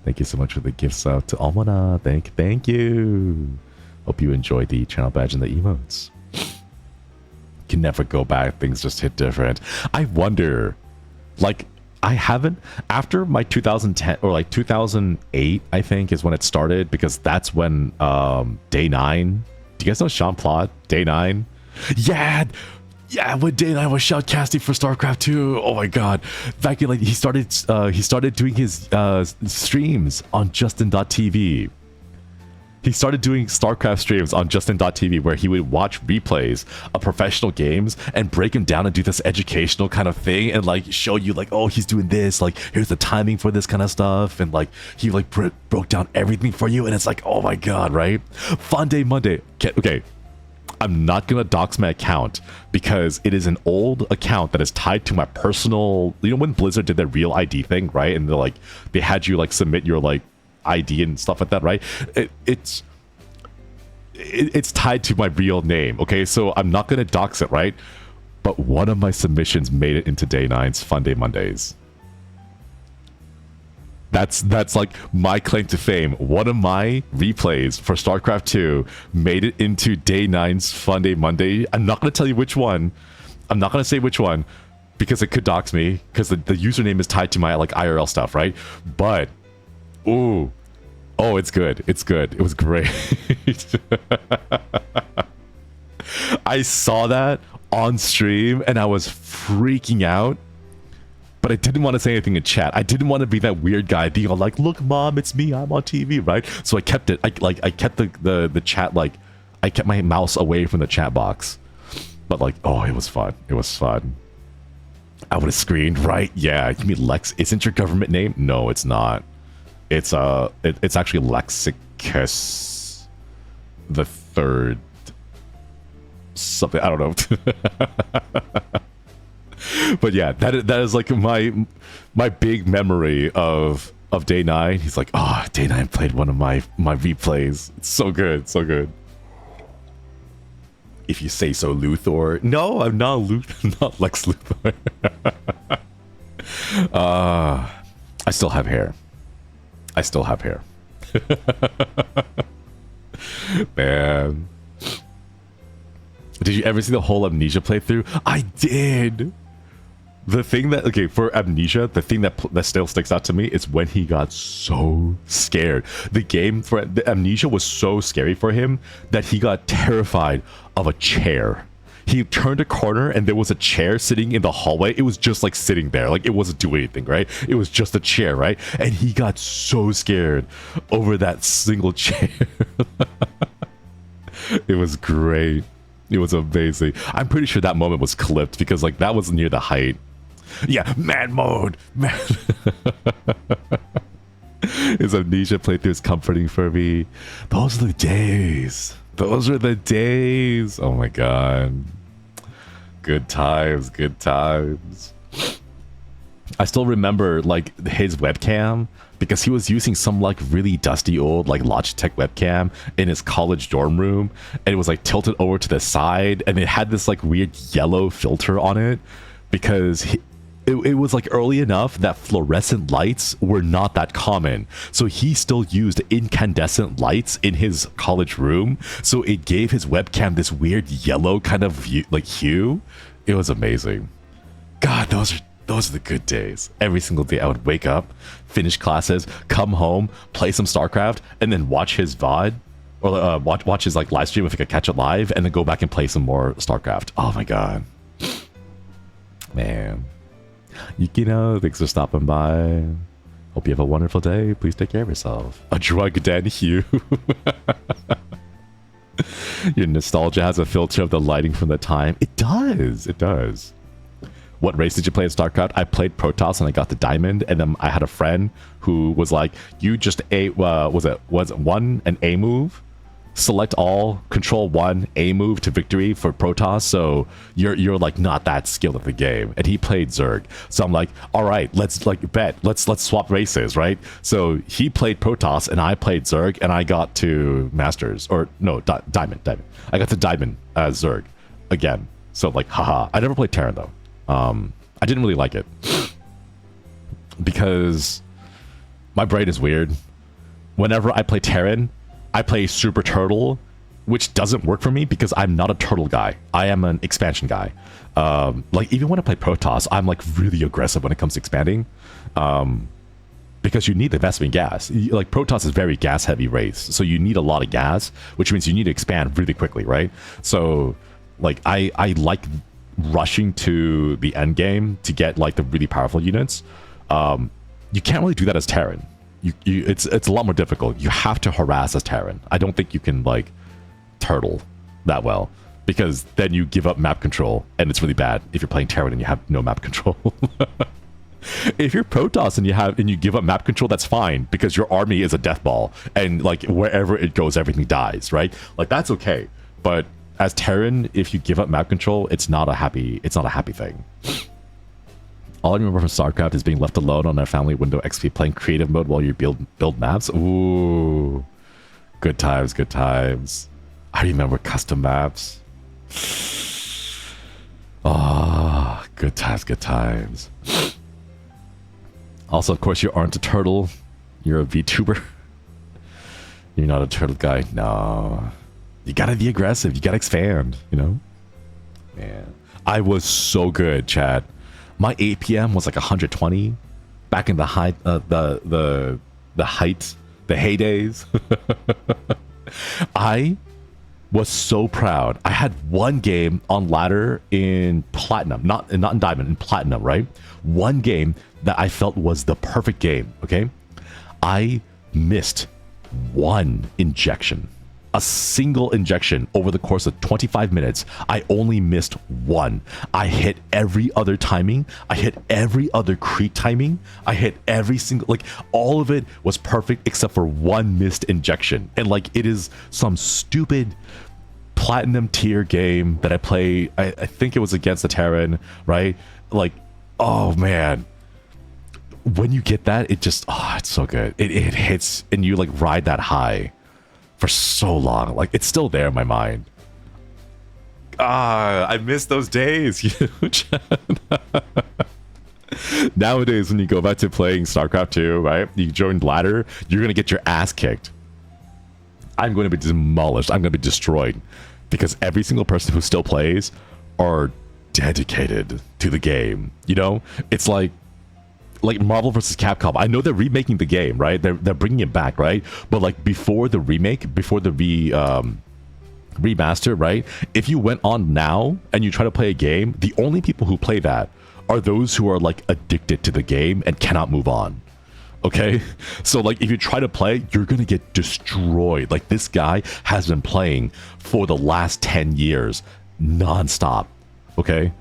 S1: Thank you so much for the gift sub to Almana. Thank you. Hope you enjoyed the channel badge and the emotes. Can never go back. Things just hit different. I wonder, like, I haven't, after my 2010 or like 2008, I think is when it started, because that's when Day 9. Do you guys know Sean Plott? Day 9? Yeah, when Day 9 was shoutcasting for StarCraft 2. Oh my god. Back in, like, he started doing his streams on Justin.tv. He started doing StarCraft streams on Justin.tv where he would watch replays of professional games and break them down and do this educational kind of thing and like show you like, oh, he's doing this, like here's the timing for this kind of stuff, and like he like broke down everything for you, and it's like, oh my god, right? Fun Day Monday. Okay, I'm not gonna dox my account because it is an old account that is tied to my personal, you know, when Blizzard did their real ID thing, right? And they're like, they had you like submit your like ID and stuff like that, right? It's tied to my real name, okay? So I'm not gonna dox it, right? But one of my submissions made it into Day 9's Fun Day Mondays. That's like my claim to fame. One of my replays for StarCraft 2 made it into Day 9's Fun Day Monday. I'm not gonna tell you which one. I'm not gonna say which one because it could dox me because the username is tied to my like IRL stuff, right? But ooh, oh, it's good. It's good. It was great. I saw that on stream and I was freaking out, but I didn't want to say anything in chat. I didn't want to be that weird guy being all like, "Look, mom, it's me. I'm on TV," right? So I kept it. I kept the chat, like I kept my mouse away from the chat box. But like, oh, it was fun. It was fun. I would have screamed, right? Yeah. You mean Lex isn't your government name? No, it's not. It's actually Lexicus the Third. Something, I don't know. But yeah, that is like my big memory of Day 9. He's like, oh, Day 9 played one of my replays. It's so good, so good. If you say so, Luthor. No, I'm not not Lex Luthor. I still have hair. I still have hair. Man. Did you ever see the whole Amnesia playthrough? I did. The thing that, okay, for Amnesia, the thing that still sticks out to me is when he got so scared. The game for the Amnesia was so scary for him that he got terrified of a chair. He turned a corner and there was a chair sitting in the hallway. It was just like sitting there. Like it wasn't doing anything, right? It was just a chair, right? And he got so scared over that single chair. It was great. It was amazing. I'm pretty sure that moment was clipped because like that was near the height. Yeah, man mode. Man. His Amnesia playthrough is comforting for me. Those are the days. Those are the days. Oh my god. Good times, good times. I still remember like his webcam because he was using some like really dusty old like Logitech webcam in his college dorm room, and it was like tilted over to the side and it had this like weird yellow filter on it because it was like early enough that fluorescent lights were not that common. So he still used incandescent lights in his college room. So it gave his webcam this weird yellow kind of hue. It was amazing. God, those are the good days. Every single day I would wake up, finish classes, come home, play some StarCraft, and then watch his VOD or watch his like live stream if I could catch it live, and then go back and play some more StarCraft. Oh my god. Man. Yukino, thanks for stopping by. Hope you have a wonderful day. Please take care of yourself. A drug den hue. Your nostalgia has a filter of the lighting from the time. It does. It does. What race did you play in StarCraft? I played Protoss and I got the diamond, and then I had a friend who was like, "You just was it one an A move? Select all, control 1, A move to victory for Protoss, so you're like not that skilled at the game." And he played Zerg. So I'm like, all right, let's like bet. Let's swap races, right? So he played Protoss and I played Zerg, and I got to Masters, or no, Diamond. I got to Diamond Zerg again. So like, haha. I never played Terran though. I didn't really like it because My brain is weird. Whenever I play Terran, I play Super Turtle, which doesn't work for me because I'm not a turtle guy. I am an expansion guy. Like even when I play Protoss, I'm like really aggressive when it comes to expanding, because you need the investment gas. Like Protoss is very gas heavy race, so you need a lot of gas, which means you need to expand really quickly, right? So like I like rushing to the end game to get like the really powerful units. You can't really do that as Terran. It's a lot more difficult. You have to harass as Terran. I don't think you can like turtle that well, because then you give up map control, and it's really bad if you're playing Terran and you have no map control. If you're Protoss and you give up map control, that's fine, because your army is a death ball, and like wherever it goes, everything dies, right? Like that's okay. But as Terran, if you give up map control, it's not a happy thing. All I remember from StarCraft is being left alone on our family window XP playing creative mode while you build maps. Ooh, good times, good times. I remember custom maps. Oh, good times, good times. Also, of course, you aren't a turtle. You're a VTuber. You're not a turtle guy. No. You gotta be aggressive. You gotta expand, you know? Man. I was so good, Chad. My APM was like 120 back in the height, the heydays. I was so proud. I had one game on ladder in platinum, not in diamond, in platinum, right? One game that I felt was the perfect game, okay? I missed one injection. A single injection over the course of 25 minutes. I only missed one. I hit every other timing. I hit every other creep timing. I hit every single, like all of it was perfect except for one missed injection. And like it is some stupid platinum tier game that I play. I think it was against the Terran, right? Like, oh man. When you get that, it just, oh, it's so good. It hits and you like ride that high for so long. Like it's still there in my mind. I miss those days. Nowadays, when you go back to playing StarCraft 2, right? You join ladder, you're gonna get your ass kicked. I'm going to be demolished. I'm going to be destroyed, because every single person who still plays are dedicated to the game. You know, it's like Marvel vs. Capcom. I know they're remaking the game, right? They're bringing it back, right? But like before the remake, before the remaster, right? If you went on now and you try to play a game, the only people who play that are those who are like addicted to the game and cannot move on. Okay? So like if you try to play, you're gonna get destroyed. Like this guy has been playing for the last 10 years non-stop. Okay?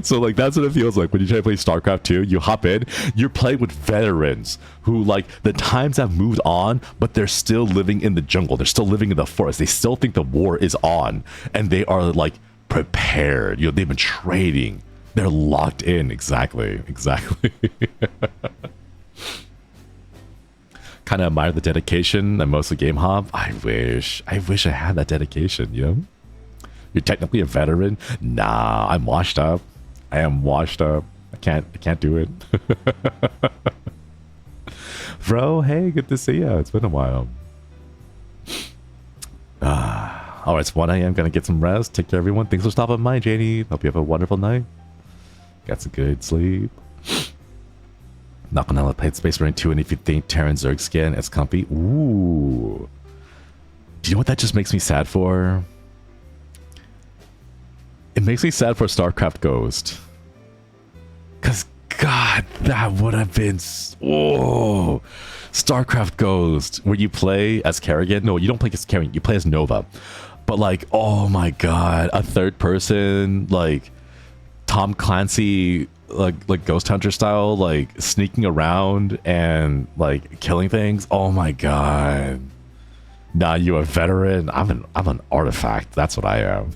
S1: So like that's what it feels like when you try to play StarCraft 2. You hop in, you're playing with veterans who like the times have moved on, but they're still living in the jungle. They're still living in the forest. They still think the war is on, and they are like prepared. You know, they've been trading. They're locked in. Exactly. Kind of admire the dedication and most of Game Hop. I wish I had that dedication, you know? You're technically a veteran? Nah, I'm washed up. I am washed up. I can't do it. Bro, hey, good to see you. It's been a while. All right, it's 1 a.m. Gonna get some rest. Take care, everyone. Thanks for stopping by, Janie. Hope you have a wonderful night. Got some good sleep. Not gonna play Space Marine 2, and if you think Terran Zerg skin is comfy, ooh. Do you know what that just makes me sad for? It makes me sad for StarCraft Ghost. Because, God, that would have been... Oh, StarCraft Ghost, where you play as Kerrigan. No, you don't play as Kerrigan. You play as Nova. But, like, oh my God, a third person, like, Tom Clancy, like Ghost Hunter style, like, sneaking around and, like, killing things. Oh my God. Nah, you a veteran. I'm an artifact. That's what I am.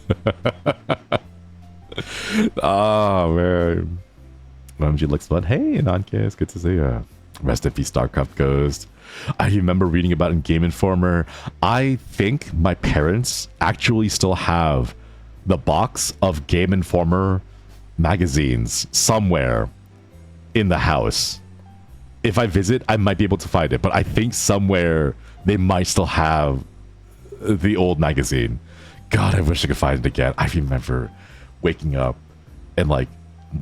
S1: Oh man. MG looks fun. Hey, Anonkis, good to see you. Rest in peace, StarCraft Ghost. I remember reading about in Game Informer. I think my parents actually still have the box of Game Informer magazines somewhere in the house. If I visit, I might be able to find it, but I think somewhere they might still have the old magazine. God, I wish I could find it again. I remember waking up and like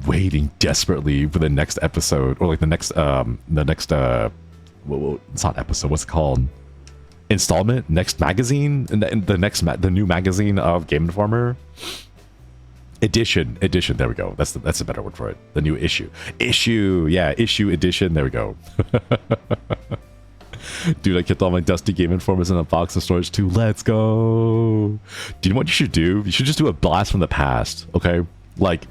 S1: waiting desperately for the next episode, or like the next it's not episode, what's it called? Installment? Next magazine? The new magazine of Game Informer? Edition, there we go. That's a better word for it. The new issue. Issue edition, there we go. Dude, I kept all my dusty Game Informers in a box of storage too. Let's go. Do you know what you should do? You should just do a blast from the past, okay? Like,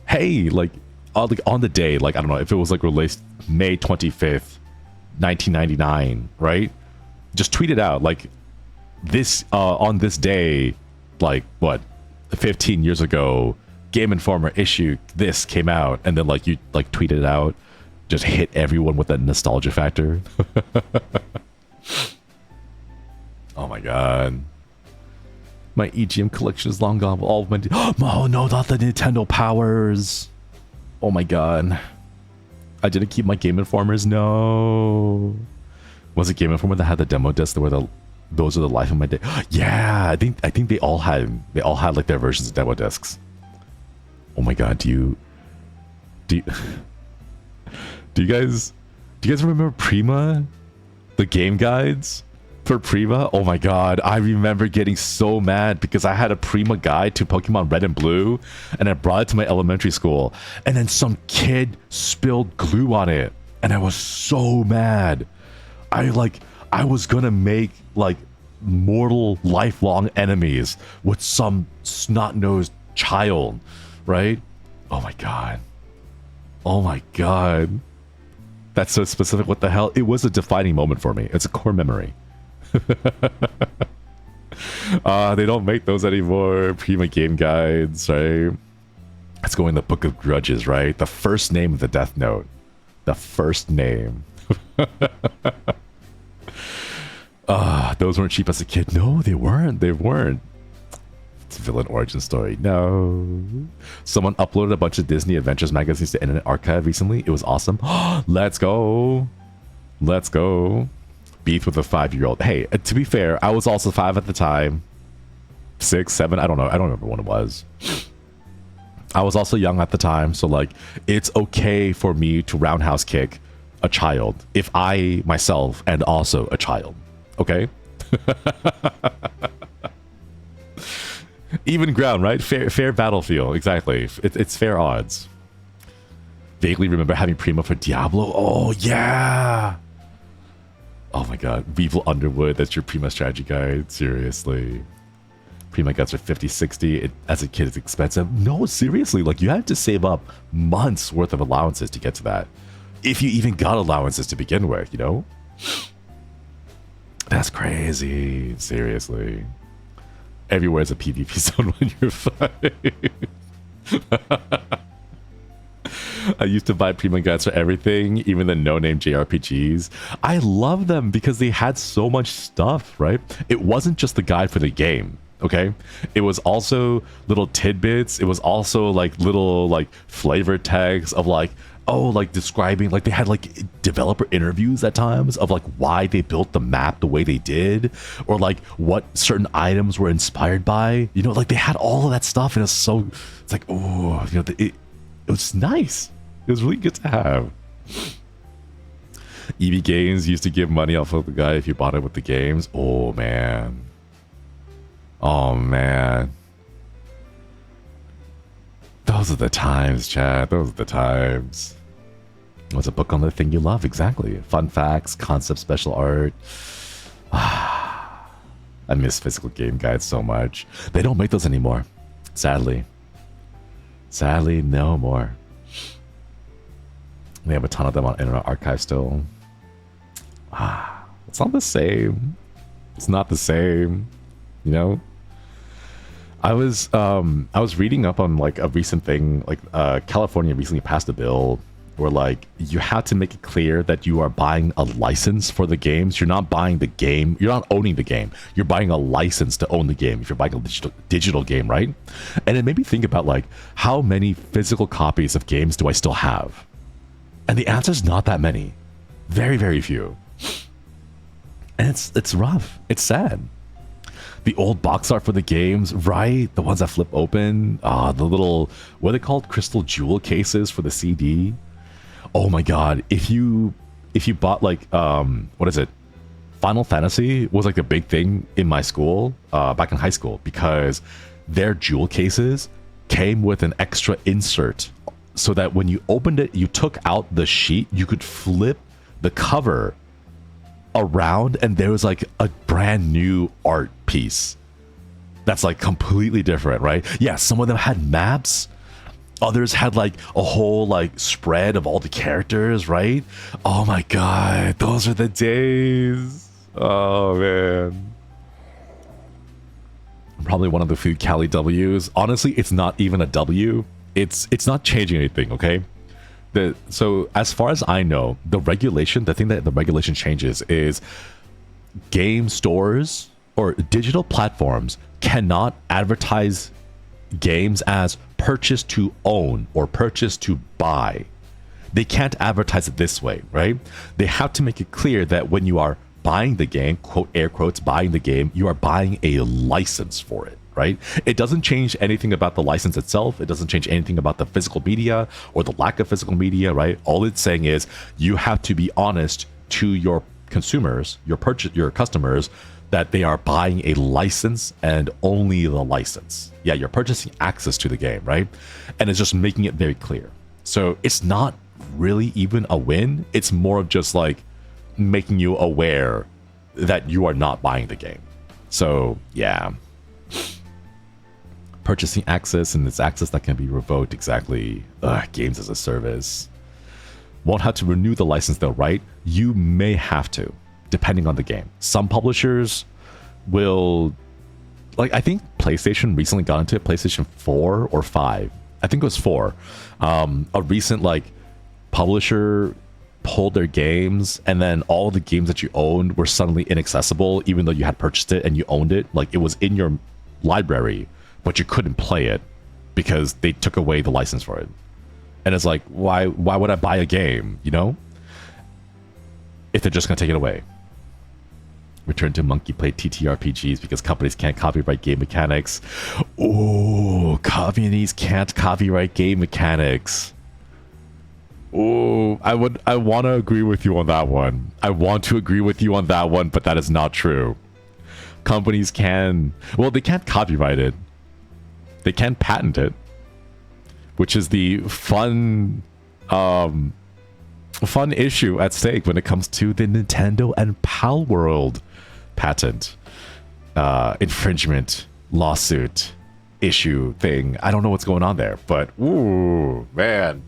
S1: hey, like on the day, like, I don't know, if it was like released May 25th, 1999, right? Just tweet it out, like, this, on this day, like, what, 15 years ago, Game Informer issue this came out, and then like you like tweet it out, just hit everyone with that nostalgia factor. Oh my god, my EGM collection is long gone. All of my oh no, not the Nintendo powers. Oh my god, I didn't keep my Game Informers. No, was it Game Informer that had the demo disc that were those are the life of my day? Yeah, I think they all had like their versions of demo discs. Oh my god, do you guys remember Prima? The game guides for Prima? Oh my god, I remember getting so mad because I had a Prima guide to Pokemon Red and Blue, and I brought it to my elementary school, and then some kid spilled glue on it, and I was so mad. I was gonna make like mortal lifelong enemies with some snot-nosed child, right? Oh my god. Oh my god. That's so specific. What the hell? It was a defining moment for me. It's a core memory. They don't make those anymore. Prima game guides, right? Let's go in the Book of Grudges, right? The first name of the Death Note. The first name. Those weren't cheap as a kid. No, they weren't. They weren't. It's a villain origin story. No. Someone uploaded a bunch of Disney Adventures magazines to Internet Archive recently. It was awesome. Let's go. Let's go. Beef with a 5-year-old. Hey, to be fair, I was also 5 at the time. 6, 7, I don't know. I don't remember when it was. I was also young at the time, so like, it's okay for me to roundhouse kick a child if I myself and also a child. Okay? Even ground, right? Fair battlefield, exactly. It's fair odds. Vaguely remember having Prima for Diablo. Oh, yeah! Oh my god. Weevil Underwood, that's your Prima strategy guide? Seriously. Prima guides are 50, 60. As a kid, it's expensive. No, seriously. Like, you had to save up months worth of allowances to get to that. If you even got allowances to begin with, you know? That's crazy. Seriously. Everywhere is a PvP zone when you're 5. I used to buy Prima guides for everything, even the no-name JRPGs. I love them because they had so much stuff, right? It wasn't just the guide for the game, okay? It was also little tidbits. It was also like little like flavor text of like, oh, like describing, like they had like developer interviews at times of like why they built the map the way they did, or like what certain items were inspired by, you know, like they had all of that stuff, and it's like, oh, you know, it was nice. It was really good to have. EB Games used to give money off of the guy if you bought it with the games. Oh man. Oh man. Those are the times, chat. Those are the times. What's a book on the thing you love? Exactly. Fun facts, concept, special art. I miss physical game guides so much. They don't make those anymore. Sadly. Sadly, no more. They have a ton of them on Internet Archive still. It's not the same. It's not the same. You know? I was reading up on like a recent thing, like California recently passed a bill where like you had to make it clear that you are buying a license for the games. You're not buying the game. You're not owning the game. You're buying a license to own the game if you're buying a digital game, right? And it made me think about like how many physical copies of games do I still have? And the answer's not that many. Very, very few. And it's rough. It's sad. The old box art for the games, right? The ones that flip open. The little, what are they called? Crystal jewel cases for the CD. Oh my god. If you bought like, what is it? Final Fantasy was like a big thing in my school, back in high school, because their jewel cases came with an extra insert so that when you opened it, you took out the sheet, you could flip the cover around and there was like a brand new art piece that's like completely different, right? Yeah, some of them had maps, others had like a whole like spread of all the characters, right? Oh my god, those are the days. Oh man, probably one of the few Cali W's. Honestly, it's not even a W. It's not changing anything, okay? So as far as I know, the thing that the regulation changes is game stores or digital platforms cannot advertise games as purchase to own or purchase to buy. They can't advertise it this way, right? They have to make it clear that when you are buying the game, quote, air quotes, buying the game, you are buying a license for it, right? It doesn't change anything about the license itself. It doesn't change anything about the physical media or the lack of physical media, right? All it's saying is you have to be honest to your consumers, your customers, that they are buying a license and only the license. Yeah, you're purchasing access to the game, right? And it's just making it very clear. So it's not really even a win. It's more of just like making you aware that you are not buying the game. So yeah, purchasing access, and it's access that can be revoked. Exactly. Games as a service. Won't have to renew the license though, right? You may have to, depending on the game. Some publishers will, like, I think PlayStation recently got into it, PlayStation 4 or 5. I think it was 4. A recent like publisher pulled their games, and then all the games that you owned were suddenly inaccessible, even though you had purchased it and you owned it. Like, it was in your library, but you couldn't play it because they took away the license for it. And it's like, why would I buy a game, you know, if they're just gonna take it away? Return to monkey play TTRPGs because companies can't copyright game mechanics. Oh, companies can't copyright game mechanics. Oh, I want to agree with you on that one. I want to agree with you on that one, but that is not true. Companies can, well, they can't copyright it. They can patent it, which is the fun issue at stake when it comes to the Nintendo and Palworld patent infringement lawsuit issue thing. I don't know what's going on there, but ooh, man.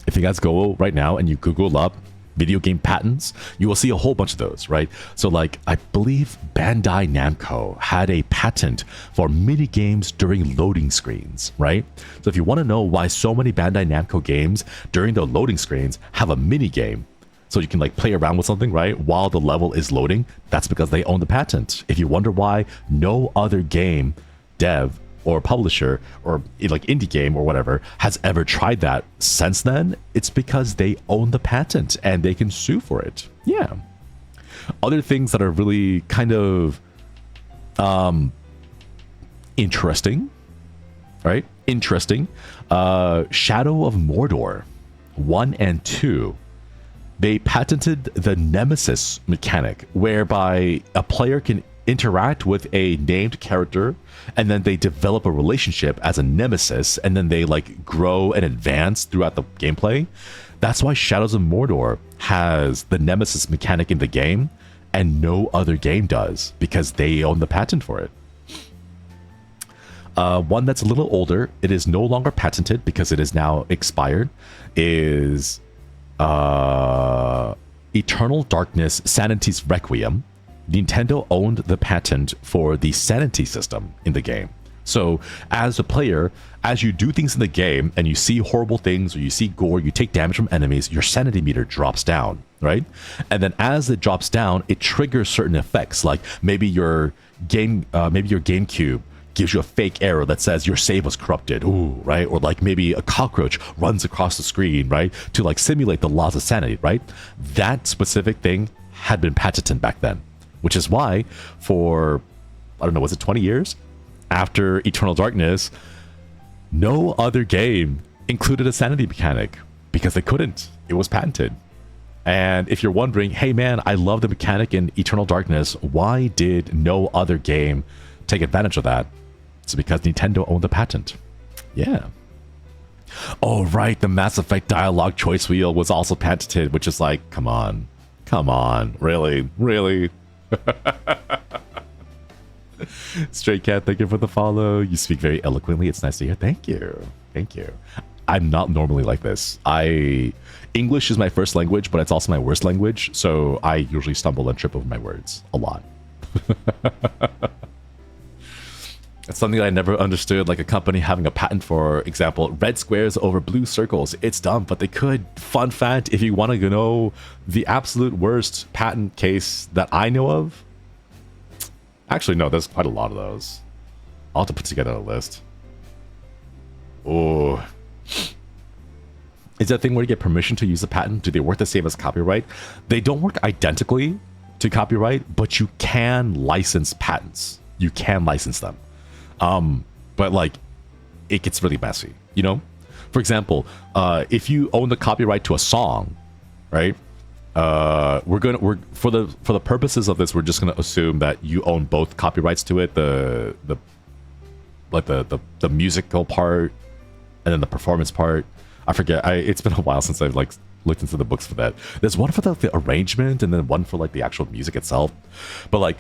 S1: If you guys go right now and you Google up video game patents, you will see a whole bunch of those, right? So like, I believe Bandai Namco had a patent for mini games during loading screens, right? So if you want to know why so many Bandai Namco games during the loading screens have a mini game, so you can like play around with something, right, while the level is loading, that's because they own the patent. If you wonder why no other game dev or publisher or like indie game or whatever has ever tried that since then, it's because they own the patent and they can sue for it. Yeah. Other things that are really kind of interesting, right? Interesting. Shadow of Mordor 1 and 2. They patented the Nemesis mechanic, whereby a player can interact with a named character and then they develop a relationship as a nemesis, and then they like grow and advance throughout the gameplay. That's why Shadows of Mordor has the Nemesis mechanic in the game and no other game does, because they own the patent for it. One that's a little older, it is no longer patented because it is now expired, is Eternal Darkness Sanity's Requiem. Nintendo owned the patent for the sanity system in the game. So as a player, as you do things in the game and you see horrible things or you see gore, you take damage from enemies, your sanity meter drops down, right? And then as it drops down, it triggers certain effects, like maybe your GameCube
S2: gives you a fake error that says your save was corrupted, ooh, right? Or like maybe a cockroach runs across the screen, right? To like simulate the laws of sanity, right? That specific thing had been patented back then, which is why for, I don't know, was it 20 years after Eternal Darkness, no other game included a sanity mechanic because they couldn't. It was patented. And if you're wondering, hey man, I love the mechanic in Eternal Darkness, why did no other game take advantage of that? It's because Nintendo owned the patent. Yeah. Oh, right. The Mass Effect dialogue choice wheel was also patented, which is like, come on. Come on. Really? Really? Stray Cat, thank you for the follow. You speak very eloquently. It's nice to hear. Thank you. Thank you. I'm not normally like this. English is my first language, but it's also my worst language. So I usually stumble and trip over my words a lot. It's something that I never understood, like a company having a patent, for example, red squares over blue circles. It's dumb, but they could. Fun fact, if you want to know the absolute worst patent case that I know of, actually, no, there's quite a lot of those. I'll have to put together a list. Oh. Is that thing where you get permission to use a patent? Do they work the same as copyright? They don't work identically to copyright, but you can license patents. You can license them. But like, it gets really messy, you know? For example, if you own the copyright to a song, right? We're for the purposes of this, we're just gonna assume that you own both copyrights to it, the musical part and then the performance part. I forget. It's been a while since I've like looked into the books for that. There's one for the arrangement and then one for like the actual music itself. But like,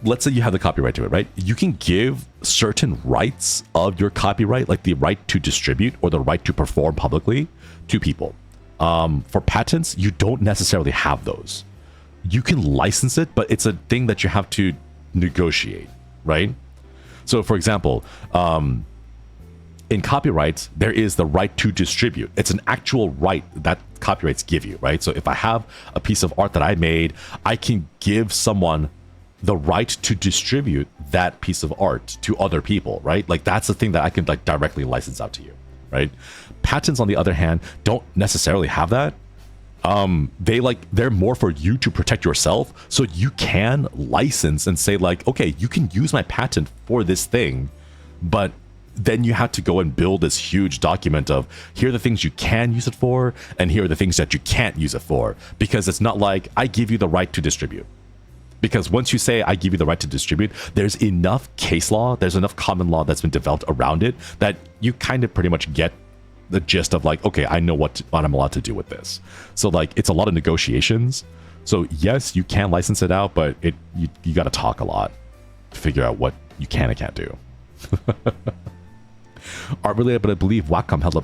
S2: let's say you have the copyright to it, right? You can give certain rights of your copyright, like the right to distribute or the right to perform publicly, to people. For patents, you don't necessarily have those. You can license it, but it's a thing that you have to negotiate, right? So for example, in copyrights, there is the right to distribute. It's an actual right that copyrights give you, right? So if I have a piece of art that I made, I can give someone the right to distribute that piece of art to other people, right? Like that's the thing that I can like directly license out to you, right? Patents, on the other hand, don't necessarily have that. They're more for you to protect yourself. So you can license and say like, okay, you can use my patent for this thing, but then you have to go and build this huge document of here are the things you can use it for and here are the things that you can't use it for, because it's not like I give you the right to distribute. Because once you say I give you the right to distribute, there's enough case law, there's enough common law that's been developed around it that you kind of pretty much get the gist of like, okay, I know what I'm allowed to do with this. So like, it's a lot of negotiations. So yes, you can license it out, but you got to talk a lot to figure out what you can and can't do. Art related, but I believe Wacom held a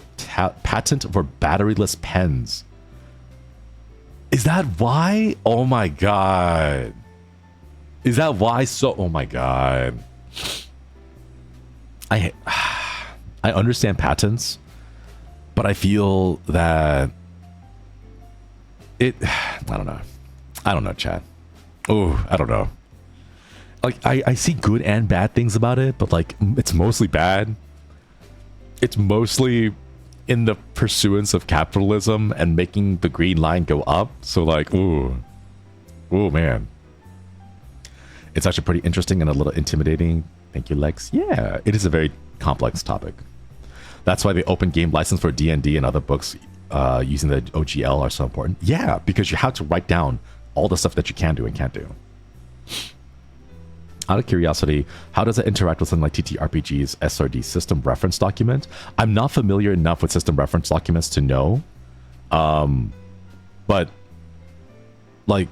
S2: patent for batteryless pens. Is that why? Oh my god. Is that why? Oh my god. I understand patents, but I feel that I don't know, Chad. Oh, I don't know. Like I see good and bad things about it, but like it's mostly bad. It's mostly in the pursuance of capitalism and making the green line go up. So like, ooh man. It's actually pretty interesting and a little intimidating. Thank you, Lex. Yeah, it is a very complex topic. That's why the open game license for D&D and other books using the OGL are so important. Yeah, because you have to write down all the stuff that you can do and can't do. Out of curiosity, how does it interact with something like TTRPG's SRD system reference document? I'm not familiar enough with system reference documents to know. But like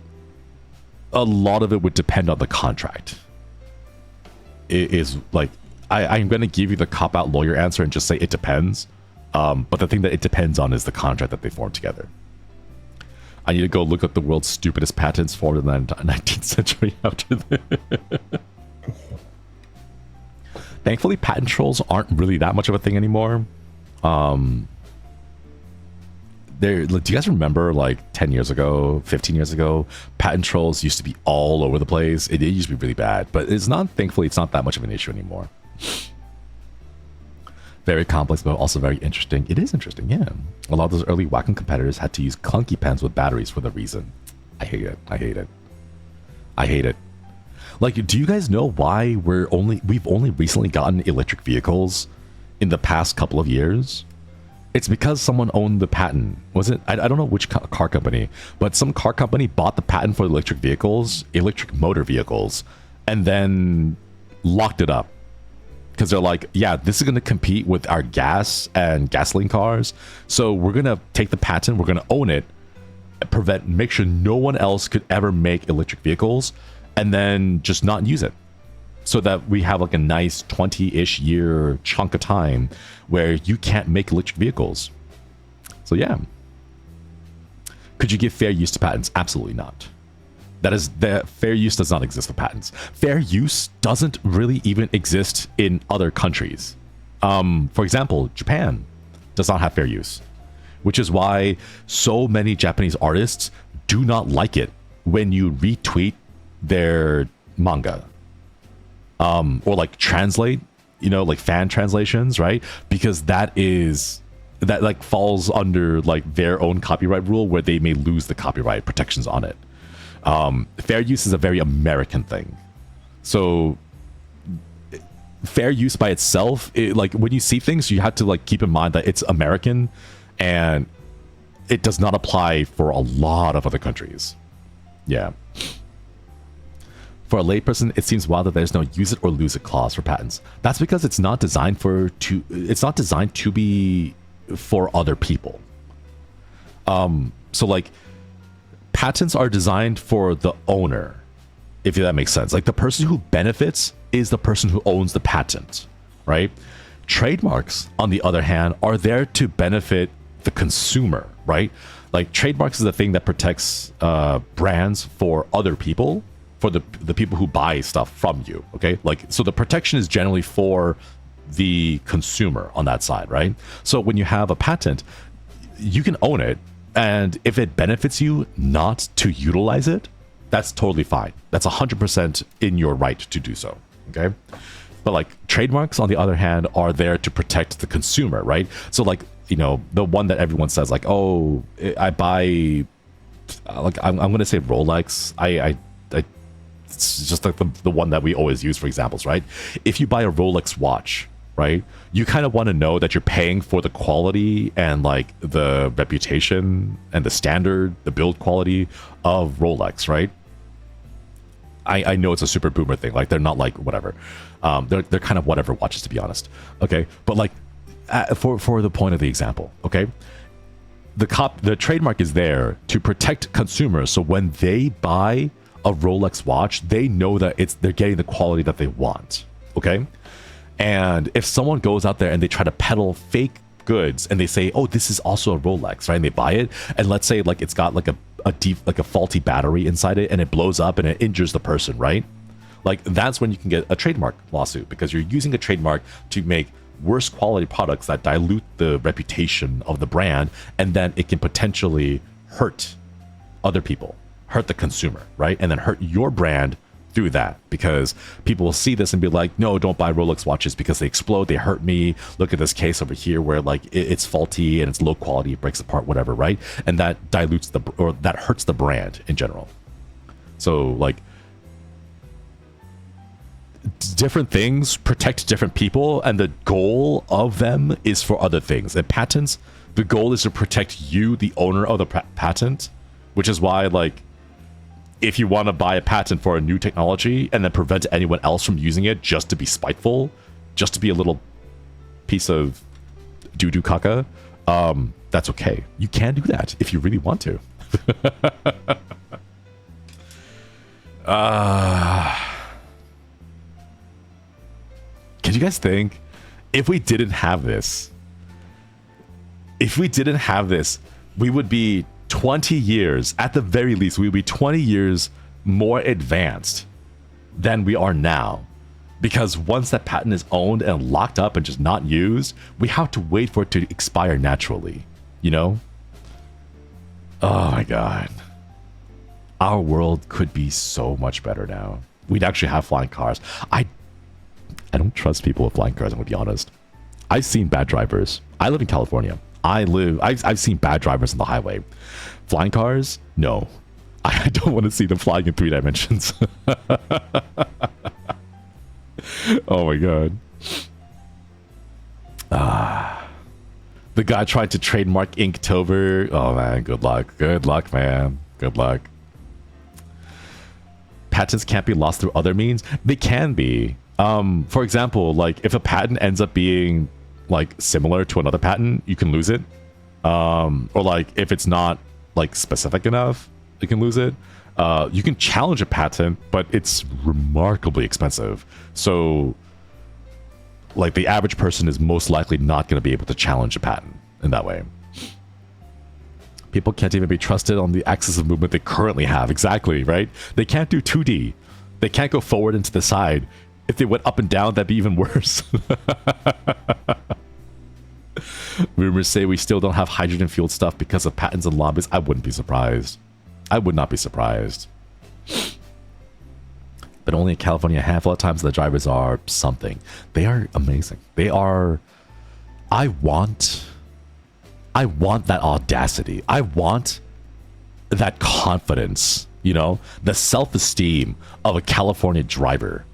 S2: a lot of it would depend on the contract. It is like, I'm going to give you the cop-out lawyer answer and just say it depends. But the thing that it depends on is the contract that they formed together. I need to go look up the world's stupidest patents formed in the 19th century after this. Thankfully, patent trolls aren't really that much of a thing anymore. Do you guys remember like 10 years ago, 15 years ago, patent trolls used to be all over the place. It used to be really bad, but thankfully, it's not that much of an issue anymore. Very complex, but also very interesting. It is interesting, yeah. A lot of those early Wacom competitors had to use clunky pens with batteries for the reason. I hate it. I hate it. I hate it. Like, do you guys know why we've only recently gotten electric vehicles in the past couple of years? It's because someone owned the patent. Was it? I don't know which car company, but some car company bought the patent for electric vehicles, electric motor vehicles, and then locked it up. Because they're like, yeah, this is going to compete with our gas and gasoline cars. So we're going to take the patent, we're going to own it, make sure no one else could ever make electric vehicles, and then just not use it. So that we have like a nice 20-ish year chunk of time where you can't make electric vehicles. So yeah. Could you give fair use to patents? Absolutely not. The fair use does not exist for patents. Fair use doesn't really even exist in other countries. For example, Japan does not have fair use, which is why so many Japanese artists do not like it when you retweet their manga. Or like translate, like fan translations, right? Because that like falls under like their own copyright rule where they may lose the copyright protections on it. Fair use is a very American thing. So fair use by itself, like when you see things, you have to like keep in mind that it's American and it does not apply for a lot of other countries. Yeah. For a layperson, it seems wild that there's no use it or lose it clause for patents. That's because it's not designed to be for other people. So like patents are designed for the owner, if that makes sense. Like the person who benefits is the person who owns the patent, right? Trademarks, on the other hand, are there to benefit the consumer, right? Like trademarks is the thing that protects brands for other people, for the people who buy stuff from you, okay? Like, so the protection is generally for the consumer on that side, right? So when you have a patent, you can own it, and if it benefits you not to utilize it, that's totally fine. That's 100% in your right to do so, okay? But like trademarks, on the other hand, are there to protect the consumer, right? So like, the one that everyone says like, oh, I buy, like I'm going to say Rolex. It's just like the one that we always use for examples, right? If you buy a Rolex watch, right, you kind of want to know that you're paying for the quality and like the reputation and the standard, the build quality of Rolex, right? I know it's a super boomer thing. Like they're not like whatever. They're kind of whatever watches, to be honest. Okay, but like for the point of the example, okay, the trademark is there to protect consumers. So when they buy a Rolex watch, they know that they're getting the quality that they want, okay? And if someone goes out there and they try to peddle fake goods and they say, oh, this is also a Rolex, right? And they buy it, and let's say like it's got like a faulty battery inside it and it blows up and it injures the person, right? Like that's when you can get a trademark lawsuit, because you're using a trademark to make worse quality products that dilute the reputation of the brand, and then it can potentially hurt other people, hurt the consumer, right? And then hurt your brand through that, because people will see this and be like, no, don't buy Rolex watches because they explode, they hurt me. Look at this case over here where like it's faulty and it's low quality, it breaks apart, whatever, right? And that dilutes that hurts the brand in general. So like different things protect different people, and the goal of them is for other things. And patents, the goal is to protect you, the owner of the patent, which is why like if you want to buy a patent for a new technology and then prevent anyone else from using it just to be spiteful, just to be a little piece of doo-doo caca, that's okay. You can do that if you really want to. Can you guys think, if we didn't have this, we would be 20 years, at the very least, we would be 20 years more advanced than we are now. Because once that patent is owned and locked up and just not used, we have to wait for it to expire naturally, Oh my God. Our world could be so much better now. We'd actually have flying cars. I don't trust people with flying cars, I'm gonna be honest. I've seen bad drivers. I live in California. I've seen bad drivers on the highway. Flying cars? No. I don't want to see them flying in 3 dimensions. Oh my god. The guy tried to trademark Inktober. Oh man, good luck. Good luck, man. Good luck. Patents can't be lost through other means. They can be. For example, like if a patent ends up being like similar to another patent, you can lose it. Or like if it's not like specific enough, you can lose it. You can challenge a patent, but it's remarkably expensive. So like the average person is most likely not going to be able to challenge a patent in that way. People can't even be trusted on the axis of movement they currently have. Exactly, right? They can't do 2D. They can't go forward and to the side. If they went up and down, that'd be even worse. Rumors say we still don't have hydrogen fueled stuff because of patents and lobbies. I wouldn't be surprised. I would not be surprised. But only in California, a handful of times the drivers are something. They are amazing. They are... I want that audacity. I want that confidence, you know? The self-esteem of a California driver.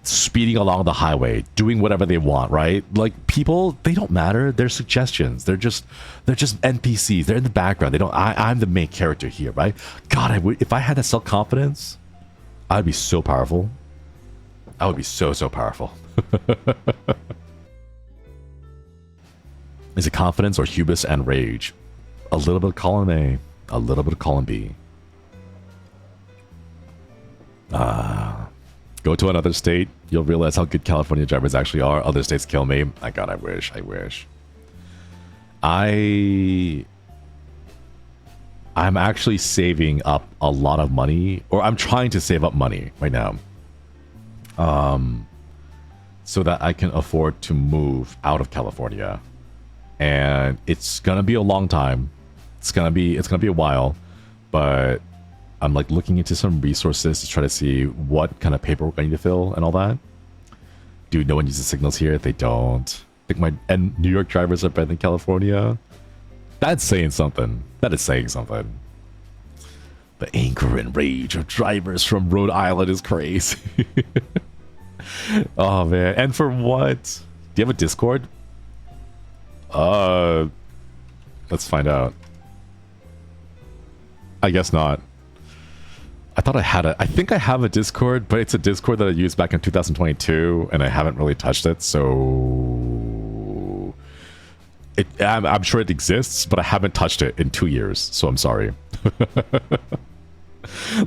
S2: Speeding along the highway, doing whatever they want, right? Like people, they don't matter. They're suggestions. They're just NPCs. They're in the background. They don't. I'm the main character here, right? God, if I had that self-confidence, I'd be so powerful. I would be so powerful. Is it confidence or hubris and rage? A little bit of column A, a little bit of column B. Go to another state, you'll realize how good California drivers actually are. Other states kill me. My God, I wish. I'm actually saving up a lot of money, or I'm trying to save up money right now. So that I can afford to move out of California. And it's gonna be a long time. It's gonna be a while, but I'm like looking into some resources to try to see what kind of paperwork I need to fill and all that. Dude, no one uses signals here. They don't. I think and New York drivers are better than California. That's saying something. That is saying something. The anger and rage of drivers from Rhode Island is crazy. Oh man. And for what? Do you have a Discord? Let's find out. I guess not. I thought I had I think I have a Discord, but it's a Discord that I used back in 2022, and I haven't really touched it, so... I'm sure it exists, but I haven't touched it in 2 years, so I'm sorry.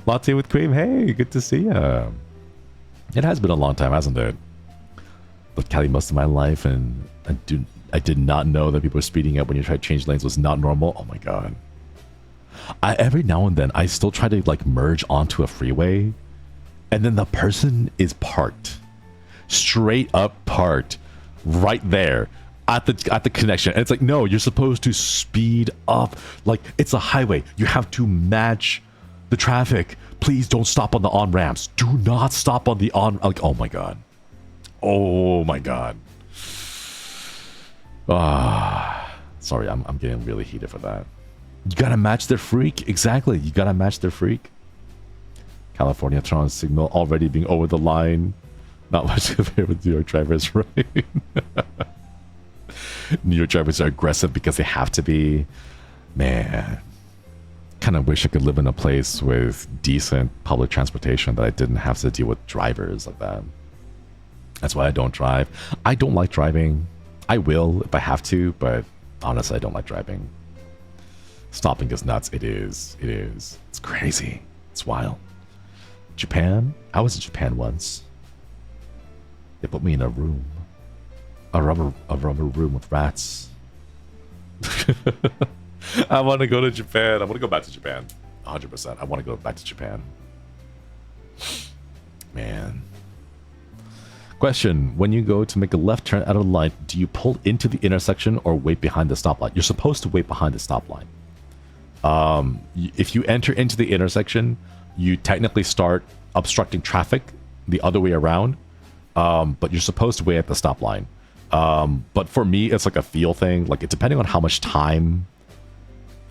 S2: Latte with cream, hey, good to see ya. It has been a long time, hasn't it? Lived Cali most of my life, and I did not know that people were speeding up when you try to change lanes was not normal. Oh my god. Every now and then, I still try to like merge onto a freeway, and then the person is parked, straight up parked, right there at the connection. And it's like, no, you're supposed to speed up. Like it's a highway. You have to match the traffic. Please don't stop on the on ramps. Do not stop on the on. Like, oh my god, oh my god. Sorry, I'm getting really heated for that. You gotta match their freak. Exactly. You gotta match their freak. California Tron signal already being over the line. Not much compared with New York drivers, right? New York drivers are aggressive because they have to be. Man. Kind of wish I could live in a place with decent public transportation that I didn't have to deal with drivers like that. That's why I don't drive. I don't like driving. I will if I have to, but honestly, I don't like driving. Stopping is nuts. It is. It is. It's crazy. It's wild. Japan? I was in Japan once. They put me in a room. A rubber room with rats. I want to go to Japan. I want to go back to Japan. 100%. I want to go back to Japan. Man. Question. When you go to make a left turn out of the line, do you pull into the intersection or wait behind the stoplight? You're supposed to wait behind the stoplight. If you enter into the intersection, you technically start obstructing traffic the other way around. but you're supposed to wait at the stop line. But for me, it's like a feel thing. Like, it depending on how much time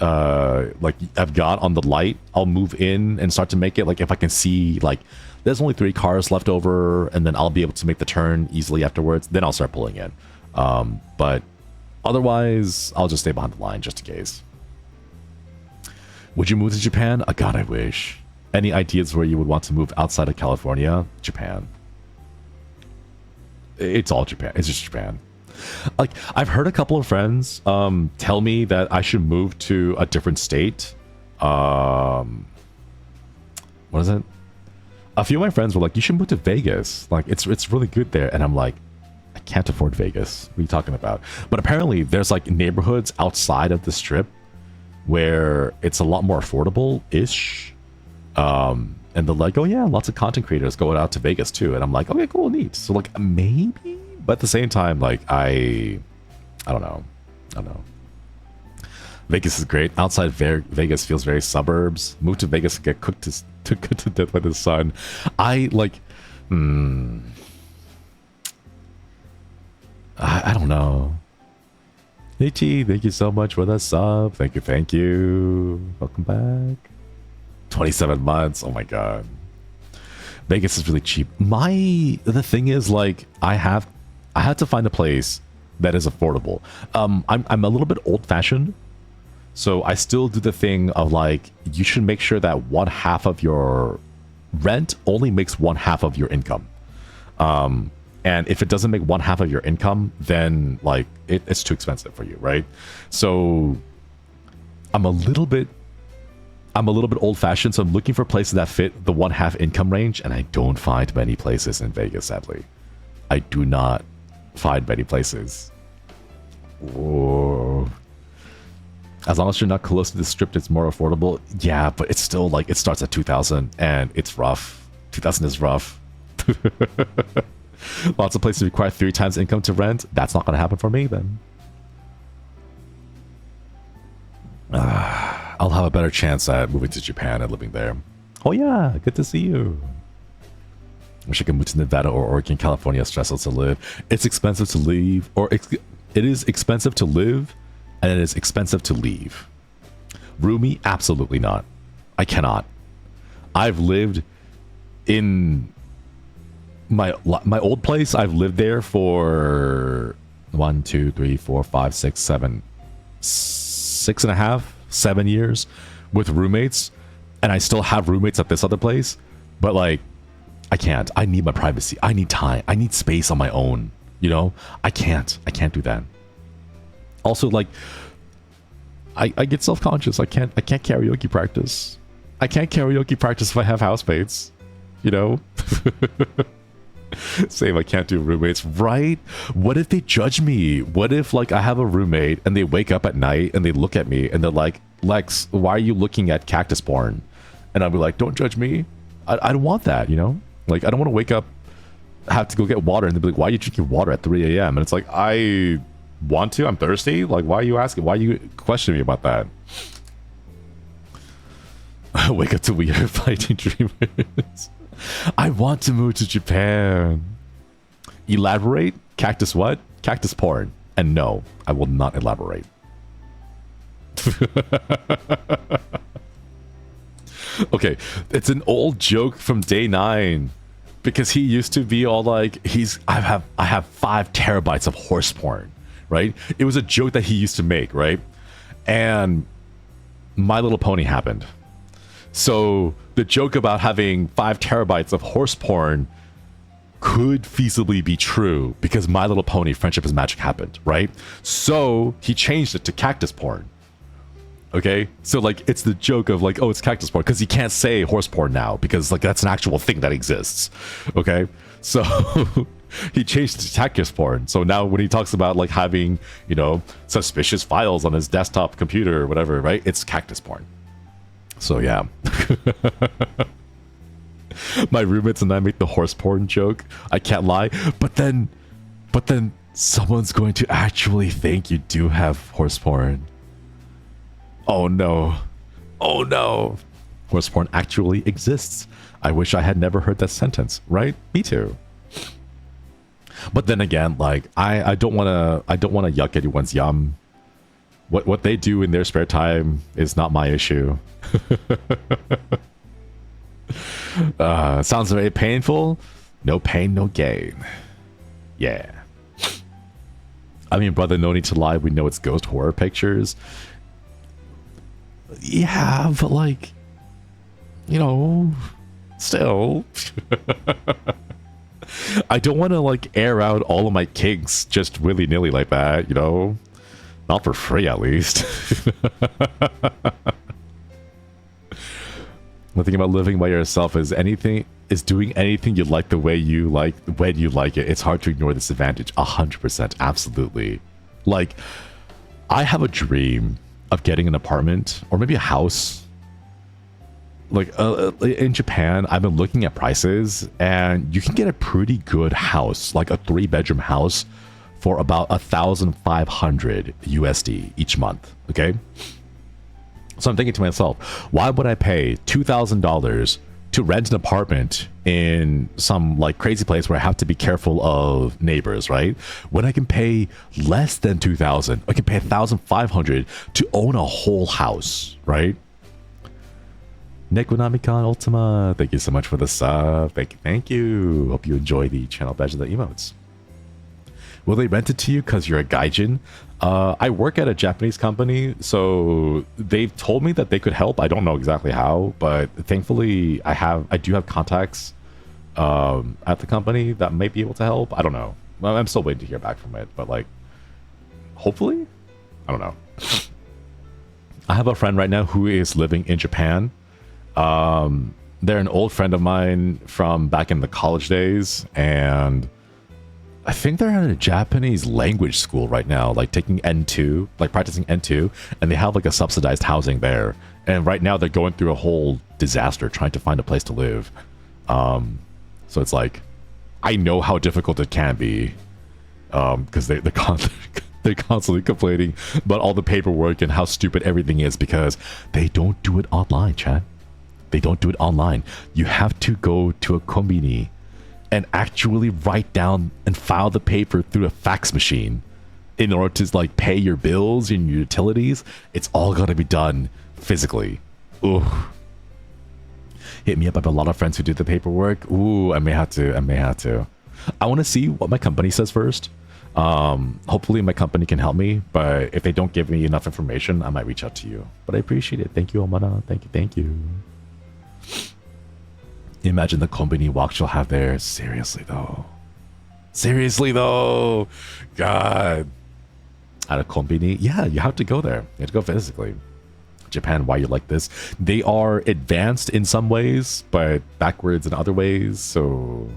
S2: like I've got on the light, I'll move in and start to make it. Like, if I can see like there's only 3 cars left over, and then I'll be able to make the turn easily afterwards, then I'll start pulling in. But otherwise, I'll just stay behind the line just in case. Would you move to Japan? God, I wish. Any ideas where you would want to move outside of California? Japan. It's all Japan. It's just Japan. Like, I've heard a couple of friends tell me that I should move to a different state. What is it? A few of my friends were like, you should move to Vegas. Like, it's really good there. And I'm like, I can't afford Vegas. What are you talking about? But apparently there's like neighborhoods outside of the strip where it's a lot more affordable-ish. And they're like, oh yeah, lots of content creators going out to Vegas too. And I'm like, okay, cool, neat. So like, maybe, but at the same time, like, I don't know. Vegas is great. Outside Vegas feels very suburbs. Move to Vegas and get cooked to death by the sun. I like, I don't know. Hey T, thank you so much for that sub. Thank you. Welcome back. 27 months. Oh my god. Vegas is really cheap. The thing is, like, I have to find a place that is affordable. I'm a little bit old-fashioned, so I still do the thing of like, you should make sure that 1/2 of your rent only makes 1/2 of your income. And if it doesn't make 1/2 of your income, then like it's too expensive for you, right? So I'm a little bit old-fashioned, so I'm looking for places that fit the 1/2 income range, and I don't find many places in Vegas, sadly. I do not find many places. Whoa. As long as you're not close to the strip, it's more affordable. Yeah, but it's still like, it starts at 2,000 and it's rough. 2,000 is rough. Lots of places require 3 times income to rent. That's not going to happen for me then. I'll have a better chance at moving to Japan and living there. Oh yeah, good to see you. Wish I could move to Nevada or Oregon, California. Stressful to live. It's expensive to leave, or it is expensive to live, and it is expensive to leave. Roomy? Absolutely not. I cannot. I've lived in my old place. I've lived there for 1, 2, 3, 4, 5, 6, 7, 6.5, 7 years with roommates, and I still have roommates at this other place. But like, I can't. I need my privacy. I need time. I need space on my own. You know, I can't do that. Also, like, I get self-conscious. I can't karaoke practice. I can't karaoke practice if I have housemates. You know? Same, I can't do roommates, right? What if they judge me? What if, like, I have a roommate and they wake up at night and they look at me and they're like, Lex, why are you looking at cactus porn? And I'll be like, don't judge me. I don't want that, you know? Like, I don't want to wake up, have to go get water, and they'll be like, why are you drinking water at 3 a.m.? And it's like, I want to. I'm thirsty. Like, why are you asking? Why are you questioning me about that? Wake up to weird fighting dreamers. I want to move to Japan. Elaborate? Cactus what? Cactus porn. And no, I will not elaborate. Okay, it's an old joke from Day 9, because he used to be all like, I have 5 terabytes of horse porn, right? It was a joke that he used to make, right? And My Little Pony happened. So the joke about having 5 terabytes of horse porn could feasibly be true because My Little Pony Friendship is Magic happened, right? So he changed it to cactus porn. Okay, so like, it's the joke of like, oh, it's cactus porn, because he can't say horse porn now because like that's an actual thing that exists. Okay, so he changed to cactus porn. So now when he talks about like having, you know, suspicious files on his desktop computer or whatever, right, it's cactus porn. So yeah. My roommates and I make the horse porn joke. I can't lie, but then someone's going to actually think you do have horse porn. Oh no. Oh no. Horse porn actually exists. I wish I had never heard that sentence, right? Me too. But then again, like I don't wanna yuck anyone's yum. What they do in their spare time is not my issue. Sounds very painful. No pain, no gain. Yeah. I mean, brother, no need to lie. We know it's ghost horror pictures. Yeah, but like, you know, still. I don't want to like air out all of my kinks just willy-nilly like that, you know? Not for free, at least. The thing about living by yourself is doing anything you like the way you like when you like it. It's hard to ignore this advantage. 100%, absolutely. Like, I have a dream of getting an apartment or maybe a house. Like in Japan, I've been looking at prices, and you can get a pretty good house, like a 3-bedroom house, for about 1,500 USD each month. Okay. So I'm thinking to myself, why would I pay $2,000 to rent an apartment in some like crazy place where I have to be careful of neighbors, right? When I can pay less than 2,000, I can pay 1,500 to own a whole house, right? Nekonami-kan Ultima, thank you so much for the sub. Thank you. Hope you enjoy the channel badge of the emotes. Will they rent it to you because you're a gaijin? I work at a Japanese company, so they've told me that they could help. I don't know exactly how, but thankfully I do have contacts at the company that may be able to help. I don't know. Well, I'm still waiting to hear back from it, but like, hopefully? I don't know. I have a friend right now who is living in Japan. They're an old friend of mine from back in the college days, and I think they're at a Japanese language school right now, like taking N2, like practicing N2, and they have like a subsidized housing there. And right now they're going through a whole disaster trying to find a place to live. So it's like, I know how difficult it can be, because they're constantly complaining about all the paperwork and how stupid everything is because they don't do it online, chat. They don't do it online. You have to go to a kombini and actually write down and file the paper through a fax machine in order to like pay your bills and your utilities. It's all got to be done physically. Ooh. Hit me up. I have a lot of friends who do the paperwork. Ooh, I may have to. I want to see what my company says first. Hopefully my company can help me, but if they don't give me enough information, I might reach out to you. But I appreciate it. Thank you, Omana. Thank you. Imagine the company walk you'll have there. Seriously though, God, at a company, yeah, you have to go there. You have to go physically. Japan, why you like this? They are advanced in some ways, but backwards in other ways. So,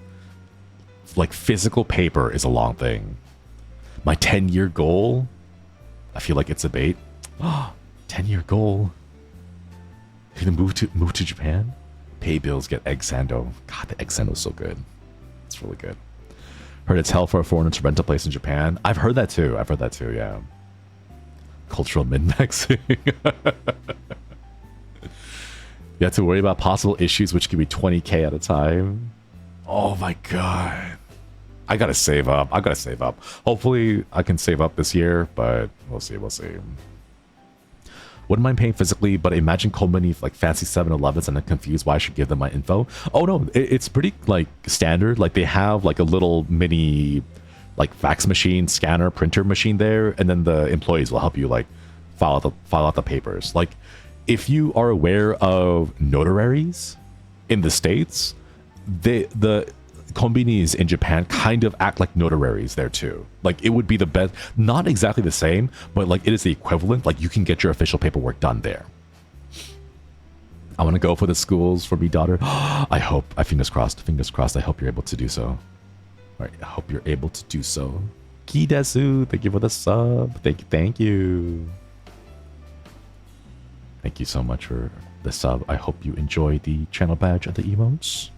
S2: like, physical paper is a long thing. My 10-year goal, I feel like it's a bait. 10-year goal. You can move to Japan. Pay bills, get egg sando. God, the egg sando is so good. It's really good. Heard it's hell for a foreigner to rent a place in Japan. I've heard that too, yeah. Cultural min-maxing. You have to worry about possible issues, which could be 20k at a time. Oh my god. I gotta save up. Hopefully I can save up this year, but we'll see. Wouldn't mind paying physically, but imagine Kombani like fancy 7-Elevens and I'm confused why I should give them my info. Oh no, it's pretty like standard. Like they have like a little mini like fax machine, scanner, printer machine there, and then the employees will help you like file out the papers. Like if you are aware of notaries in the States, the konbinis in Japan kind of act like notaries there too. Like it would be the best, not exactly the same, but like it is the equivalent. Like you can get your official paperwork done there. I want to go for the schools for me daughter. Fingers crossed. I hope you're able to do so. All right, I hope you're able to do so. Kidesu, thank you for the sub. Thank you. Thank you so much for the sub. I hope you enjoy the channel badge of the emotes.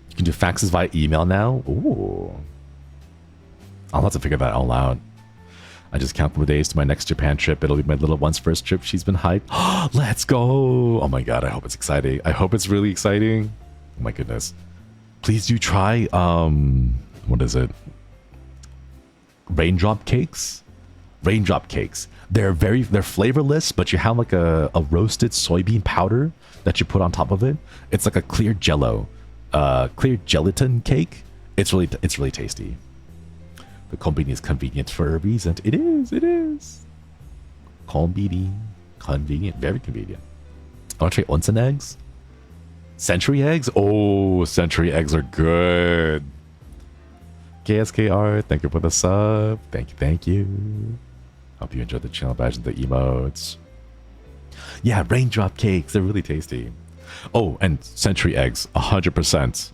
S2: You can do faxes via email now. Ooh. I'll have to figure that all out. I just count more days to my next Japan trip. It'll be my little one's first trip. She's been hyped. Let's go. Oh my god, I hope it's exciting. I hope it's really exciting. Oh my goodness. Please do try, what is it? raindrop cakes. Raindrop cakes. They're flavorless, but you have like a roasted soybean powder that you put on top of it. It's like a clear jello, clear gelatin cake. It's really tasty. The konbini is convenient for a reason. It is. Convenient, very convenient. I want to try onsen eggs. Century eggs? Oh, century eggs are good. KSKR, thank you for the sub. Thank you. Hope you enjoyed the channel badge and the emotes. Yeah, raindrop cakes, they're really tasty. Oh, and century eggs, 100%.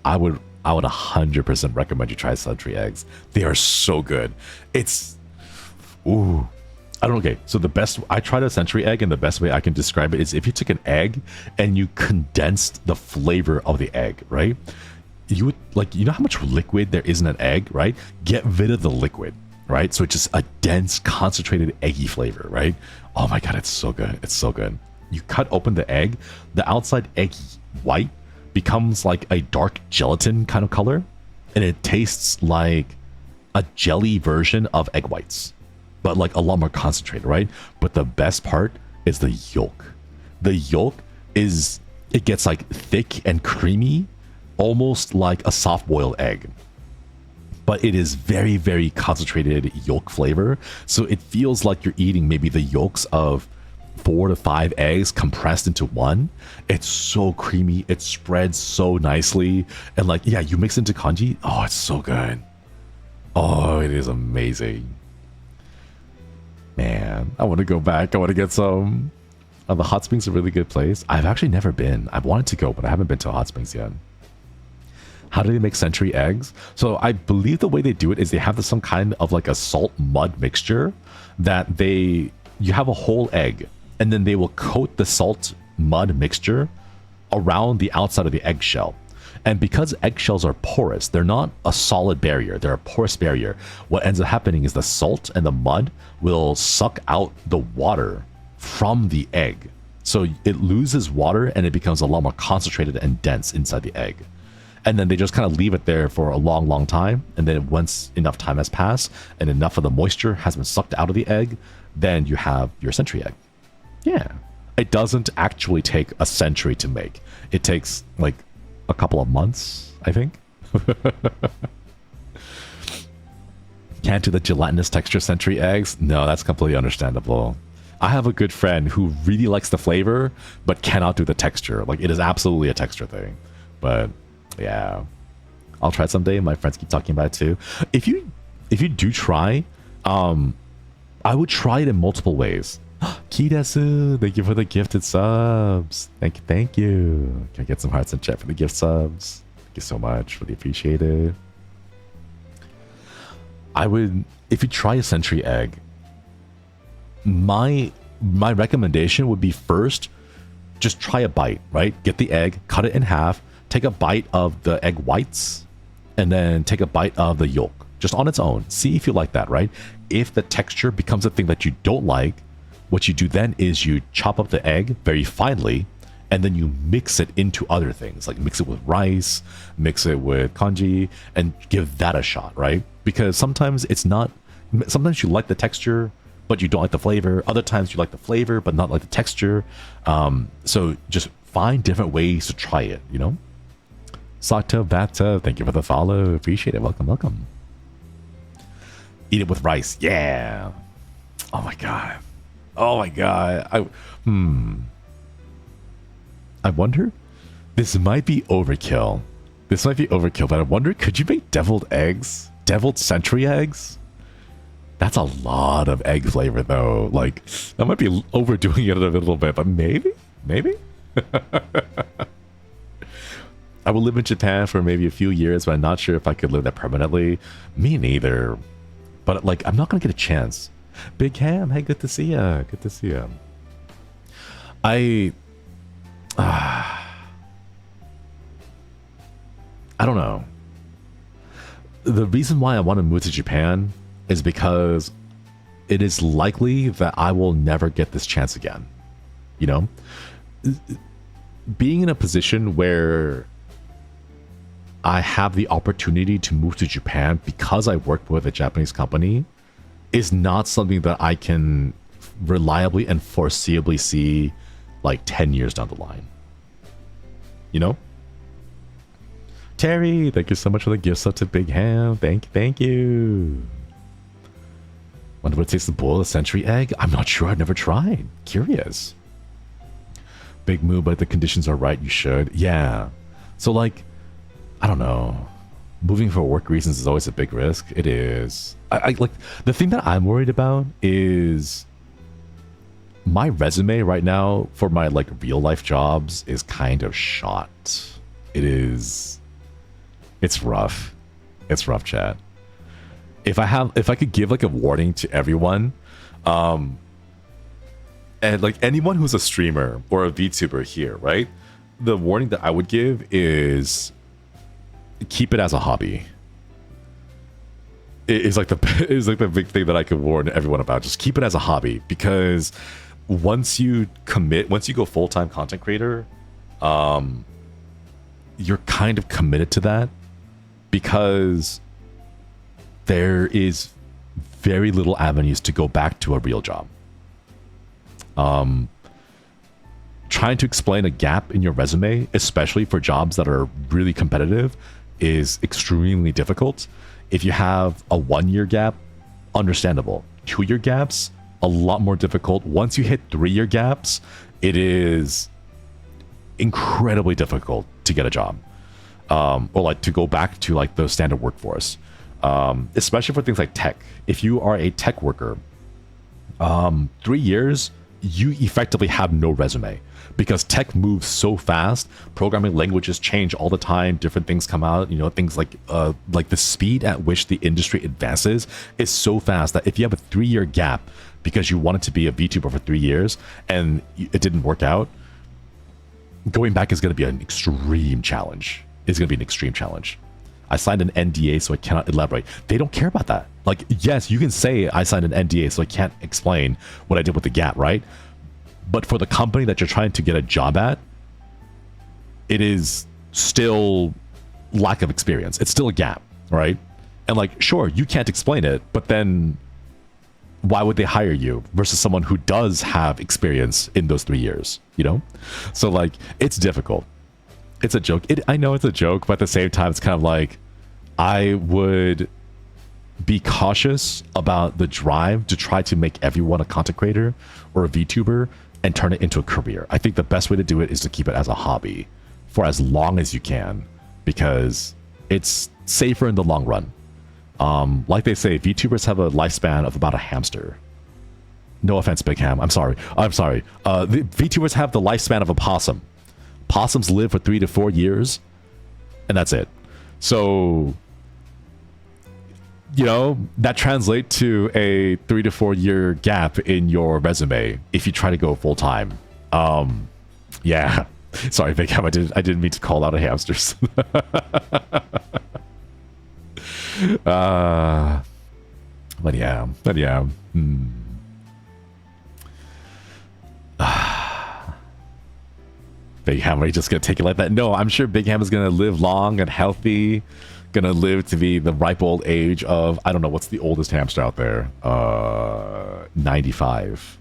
S2: I would 100% recommend you try century eggs. They are so good. I don't know. Okay, so I tried a century egg, and the best way I can describe it is if you took an egg and you condensed the flavor of the egg, right? You would, like, you know how much liquid there is in an egg, right? Get rid of the liquid, right? So it's just a dense, concentrated, eggy flavor, right? Oh my God, it's so good. It's so good. You cut open the egg, the outside eggy white becomes like a dark gelatin kind of color, and it tastes like a jelly version of egg whites, but like a lot more concentrated, right? But the best part is the yolk. The yolk it gets like thick and creamy, almost like a soft boiled egg. But it is very, very concentrated yolk flavor. So it feels like you're eating maybe the yolks of 4 to 5 eggs compressed into one. It's so creamy. It spreads so nicely. And like, yeah, you mix into congee. Oh, it's so good. Oh, it is amazing. Man, I want to go back. I want to get some. The Hot Springs is a really good place. I've actually never been. I've wanted to go, but I haven't been to Hot Springs yet. How do they make century eggs? So I believe the way they do it is they have some kind of like a salt mud mixture that you have a whole egg, and then they will coat the salt mud mixture around the outside of the eggshell. And because eggshells are porous, they're not a solid barrier, they're a porous barrier. What ends up happening is the salt and the mud will suck out the water from the egg. So it loses water and it becomes a lot more concentrated and dense inside the egg. And then they just kind of leave it there for a long, long time. And then once enough time has passed and enough of the moisture has been sucked out of the egg, then you have your century egg. Yeah. It doesn't actually take a century to make. It takes like a couple of months, I think. Can't do the gelatinous texture century eggs? No, that's completely understandable. I have a good friend who really likes the flavor, but cannot do the texture. Like, it is absolutely a texture thing. But yeah, I'll try it someday. My friends keep talking about it too. If you do try, I would try it in multiple ways. Kidesu, thank you for the gifted subs. Thank you. Can I get some hearts in chat for the gift subs? Thank you so much. Really appreciate it. If you try a century egg, my recommendation would be first, just try a bite, right? Get the egg, cut it in half, take a bite of the egg whites, and then take a bite of the yolk, just on its own. See if you like that, right? If the texture becomes a thing that you don't like, what you do then is you chop up the egg very finely, and then you mix it into other things, like mix it with rice, mix it with congee, and give that a shot, right? Because sometimes you like the texture, but you don't like the flavor. Other times you like the flavor, but not like the texture. So just find different ways to try it, you know? Sato Bata, thank you for the follow. Appreciate it. Welcome. Eat it with rice. Yeah. Oh my god. I wonder, this might be overkill. But I wonder, could you make deviled century eggs? That's a lot of egg flavor though. Like, that might be overdoing it a little bit, but maybe? I will live in Japan for maybe a few years, but I'm not sure if I could live there permanently. Me neither. But like, I'm not gonna get a chance. Big Ham, hey, good to see ya. I don't know. The reason why I want to move to Japan is because it is likely that I will never get this chance again. You know? Being in a position where I have the opportunity to move to Japan because I work with a Japanese company is not something that I can reliably and foreseeably see like 10 years down the line. You know? Terry, thank you so much for the gift sub to Big Ham. Thank you. Wonder what it takes to boil a century egg? I'm not sure. I've never tried. Curious. Big move, but if the conditions are right, you should. Yeah. So like, I don't know. Moving for work reasons is always a big risk. It is. I like the thing that I'm worried about is my resume right now for my like real life jobs is kind of shot. It is. It's rough. It's rough, chat. If I could give like a warning to everyone, and like anyone who's a streamer or a VTuber here, right? The warning that I would give is keep it as a hobby. It's like the big thing that I could warn everyone about. Just keep it as a hobby, because once you go full-time content creator, you're kind of committed to that, because there is very little avenues to go back to a real job. Trying to explain a gap in your resume, especially for jobs that are really competitive, is extremely difficult. If you have a 1-year gap, understandable. 2-year gaps, a lot more difficult. Once you hit 3-year gaps, it is incredibly difficult to get a job, or like to go back to like the standard workforce, especially for things like tech. If you are a tech worker, 3 years, you effectively have no resume, because tech moves so fast. Programming languages change all the time. Different things come out. You know, things like the speed at which the industry advances is so fast that if you have a 3-year gap because you wanted to be a VTuber for 3 years and it didn't work out, going back is going to be an extreme challenge. It's going to be an extreme challenge. I signed an NDA, so I cannot elaborate. They don't care about that. Like, yes, you can say I signed an NDA, so I can't explain what I did with the gap, right? But for the company that you're trying to get a job at, it is still lack of experience. It's still a gap, right? And like, sure, you can't explain it, but then why would they hire you versus someone who does have experience in those 3 years, you know? So like, it's difficult. It's a joke. I know it's a joke, but at the same time, it's kind of like, I would be cautious about the drive to try to make everyone a content creator or a VTuber and turn it into a career. I think the best way to do it is to keep it as a hobby for as long as you can, because it's safer in the long run. Like they say, VTubers have a lifespan of about a hamster. No offense, Big Ham. I'm sorry. The VTubers have the lifespan of a possum. Possums live for 3 to 4 years, and that's it. So, you know, that translates to a 3 to 4 year gap in your resume if you try to go full time. Yeah. Sorry, Big Ham. I didn't mean to call out a hamsters. But yeah. Big Ham, are you just gonna take it like that? No, I'm sure Big Ham is gonna live long and healthy, gonna live to be the ripe old age of, I don't know, what's the oldest hamster out there? 95.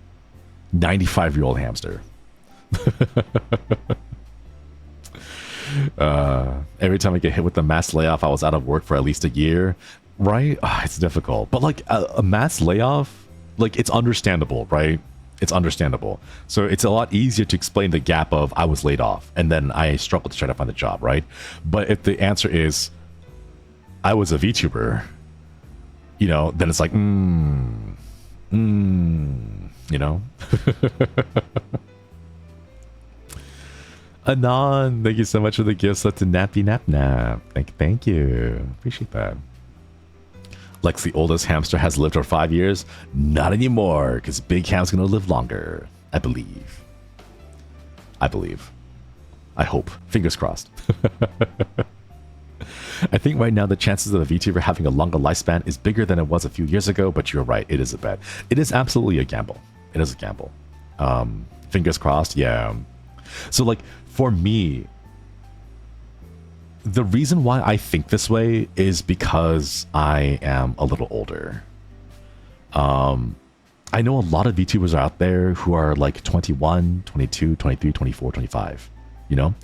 S2: 95-year-old hamster. Every time I get hit with the mass layoff, I was out of work for at least a year, right? It's difficult, but like a mass layoff, like, it's understandable, right? It's understandable. So it's a lot easier to explain the gap of I was laid off and then I struggled to try to find a job, right? But if the answer is I was a VTuber, you know, then it's like, you know? Anon, thank you so much for the gift set to Nappy Nap Nap. Thank you. Appreciate that. Lex, the oldest hamster, has lived for 5 years. Not anymore, because Big Ham's going to live longer. I believe. I hope. Fingers crossed. I think right now the chances of a VTuber having a longer lifespan is bigger than it was a few years ago, but you're right. It is a bet. It is absolutely a gamble. It is a gamble. Fingers crossed. Yeah. So like, for me, the reason why I think this way is because I am a little older. I know a lot of VTubers are out there who are like 21, 22, 23, 24, 25, you know,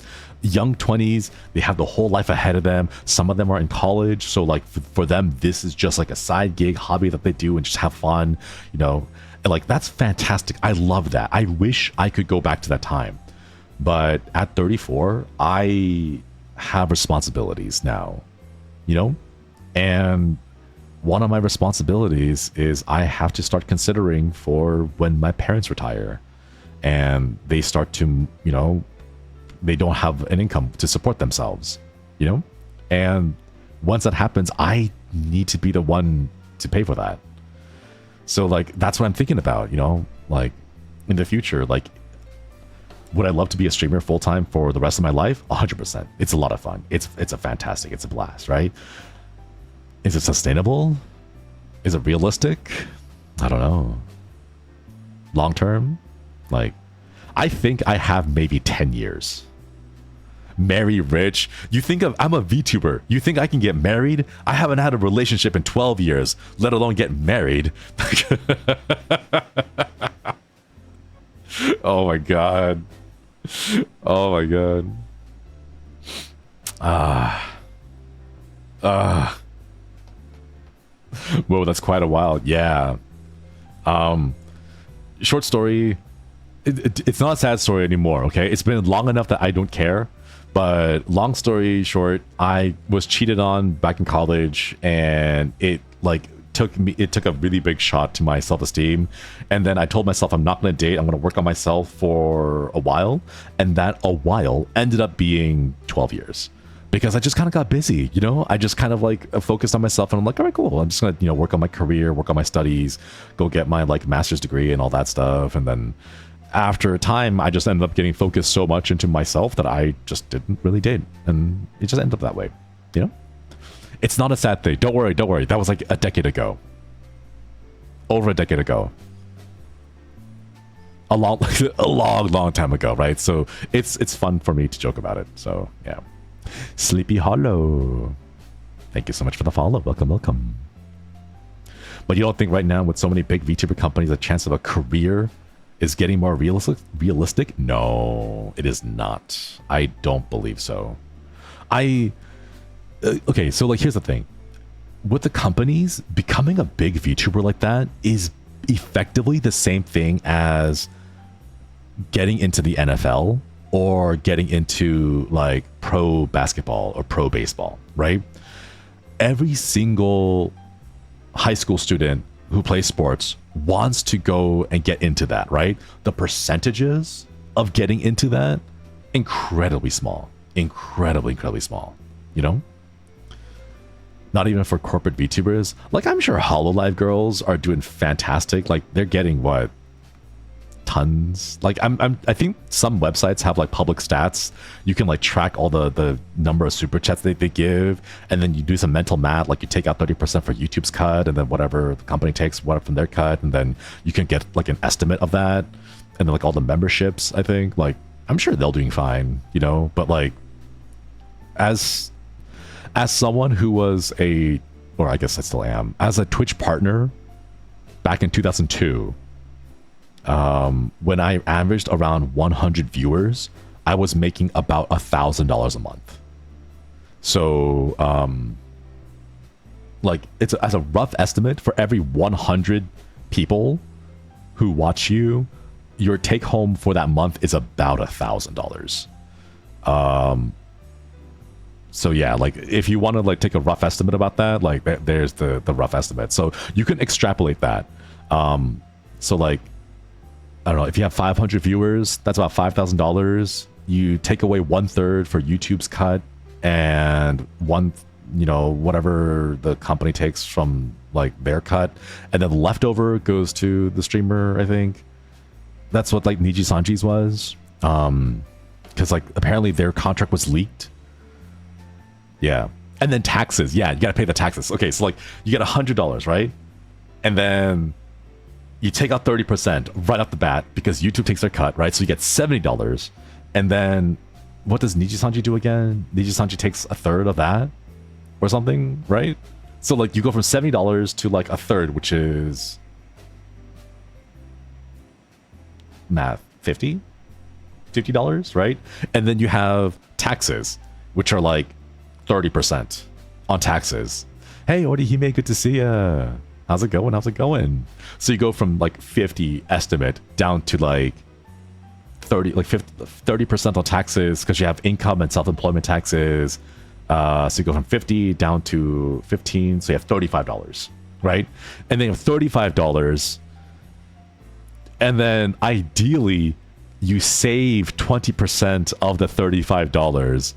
S2: young 20s, they have the whole life ahead of them. Some of them are in college. So like for them, this is just like a side gig hobby that they do and just have fun, you know, and like, that's fantastic. I love that. I wish I could go back to that time, but at 34, I have responsibilities now, you know, and one of my responsibilities is I have to start considering for when my parents retire and they start to, you know, they don't have an income to support themselves, you know? And once that happens, I need to be the one to pay for that. So like, that's what I'm thinking about, you know, like in the future, like, would I love to be a streamer full time for the rest of my life? 100%. It's a lot of fun. It's a fantastic, it's a blast, right? Is it sustainable? Is it realistic? I don't know. Long term? Like, I think I have maybe 10 years. Marry rich. You think I'm a VTuber. You think I can get married? I haven't had a relationship in 12 years, let alone get married. Oh my God. Oh my God. Whoa, that's quite a while. Yeah. Short story. It's not a sad story anymore, okay? It's been long enough that I don't care. But long story short, I was cheated on back in college, and it took a really big shot to my self-esteem. And then I told myself I'm not going to date. I'm going to work on myself for a while. And that a while ended up being 12 years. Because I just kind of got busy, you know? I just kind of like focused on myself, and I'm like, all right, cool. I'm just gonna, you know, work on my career, work on my studies, go get my like master's degree and all that stuff. And then after a time, I just ended up getting focused so much into myself that I just didn't really date. And it just ended up that way, you know? It's not a sad thing. Don't worry, don't worry. That was like a decade ago. Over a decade ago. A long time ago, right? So it's fun for me to joke about it. So yeah. Sleepy Hollow, thank you so much for the follow. Welcome, welcome. But you don't think right now with so many big VTuber companies, the chance of a career is getting more realistic? No, it is not. I don't believe so. Okay, so like here's the thing. With the companies, becoming a big VTuber like that is effectively the same thing as getting into the NFL or getting into like pro basketball or pro baseball, right? Every single high school student who plays sports wants to go and get into that, right? The percentages of getting into that, incredibly small, incredibly small, you know? Not even for corporate VTubers. Like, I'm sure HoloLive girls are doing fantastic. Like, they're getting what? Tons. Like, I think some websites have like public stats. You can like track all the number of super chats they give, and then you do some mental math. Like, you take out 30% for YouTube's cut, and then whatever the company takes, what from their cut, and then you can get like an estimate of that. And then like all the memberships, I think, like, I'm sure they're doing fine, you know. But like, as someone who was or I guess I still am, as a Twitch partner back in 2002, when I averaged around 100 viewers, I was making about $1,000 a month. So, like, it's as a rough estimate, for every 100 people who watch you, your take home for that month is about $1,000. So yeah, like, if you want to like take a rough estimate about that, like there's the rough estimate. So you can extrapolate that. So like, I don't know, if you have 500 viewers, that's about $5,000. You take away 1/3 for YouTube's cut, and whatever the company takes from like their cut, and then the leftover goes to the streamer. I think that's what like Niji Sanji's was, because like apparently their contract was leaked. Yeah, and then taxes. Yeah, you gotta pay the taxes. Okay, so like you get $100, right? And then you take out 30% right off the bat because YouTube takes their cut, right? So you get $70, and then what does Nijisanji do again? Nijisanji takes a third of that or something, right? So like you go from $70 to like a third, which is math, $50, right? And then you have taxes, which are like 30% on taxes. Hey, Orihime, good to see ya. How's it going? How's it going? So you go from like 50 estimate down to like 30% on taxes because you have income and self-employment taxes. So you go from 50 down to 15, so you have $35, right? And then you have $35, and then ideally you save 20% of the $35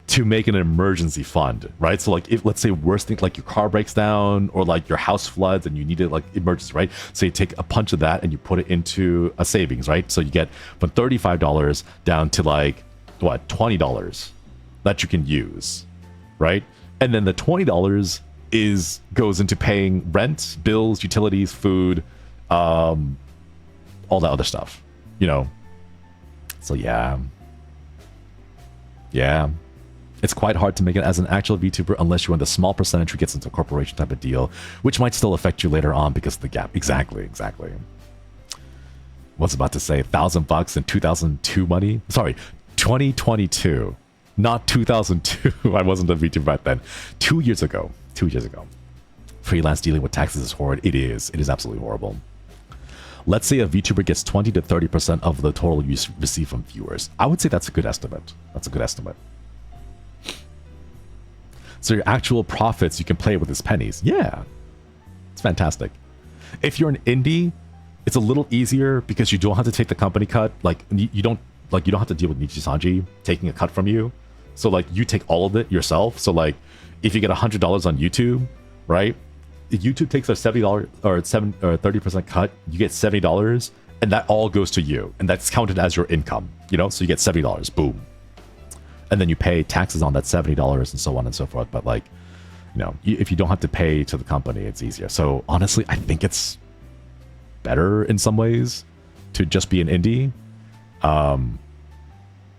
S2: to make an emergency fund, right? So like if, let's say, worst thing, like your car breaks down or like your house floods and you need it like emergency, right? So you take a punch of that and you put it into a savings, right? So you get from $35 down to like what, $20 that you can use, right? And then the $20 goes into paying rent, bills, utilities, food, all that other stuff, you know. So yeah. It's quite hard to make it as an actual VTuber unless you're in the small percentage who gets into a corporation type of deal, which might still affect you later on because of the gap. Exactly. What's about to say $1,000 in 2002 money? Sorry, 2022, not 2002. I wasn't a VTuber back then. 2 years ago. Freelance dealing with taxes is horrid. It is absolutely horrible. Let's say a VTuber gets 20 to 30% of the total you receive from viewers. I would say that's a good estimate. So your actual profits, you can play with as pennies. Yeah, it's fantastic. If you're an indie, it's a little easier because you don't have to take the company cut. Like you don't have to deal with Nijisanji taking a cut from you. So like you take all of it yourself. So like if you get $100 on YouTube, right? If YouTube takes a $70 or 30% cut, you get $70, and that all goes to you, and that's counted as your income. You know, so you get $70. Boom. And then you pay taxes on that $70 and so on and so forth. But like, you know, if you don't have to pay to the company, it's easier. So honestly, I think it's better in some ways to just be an indie than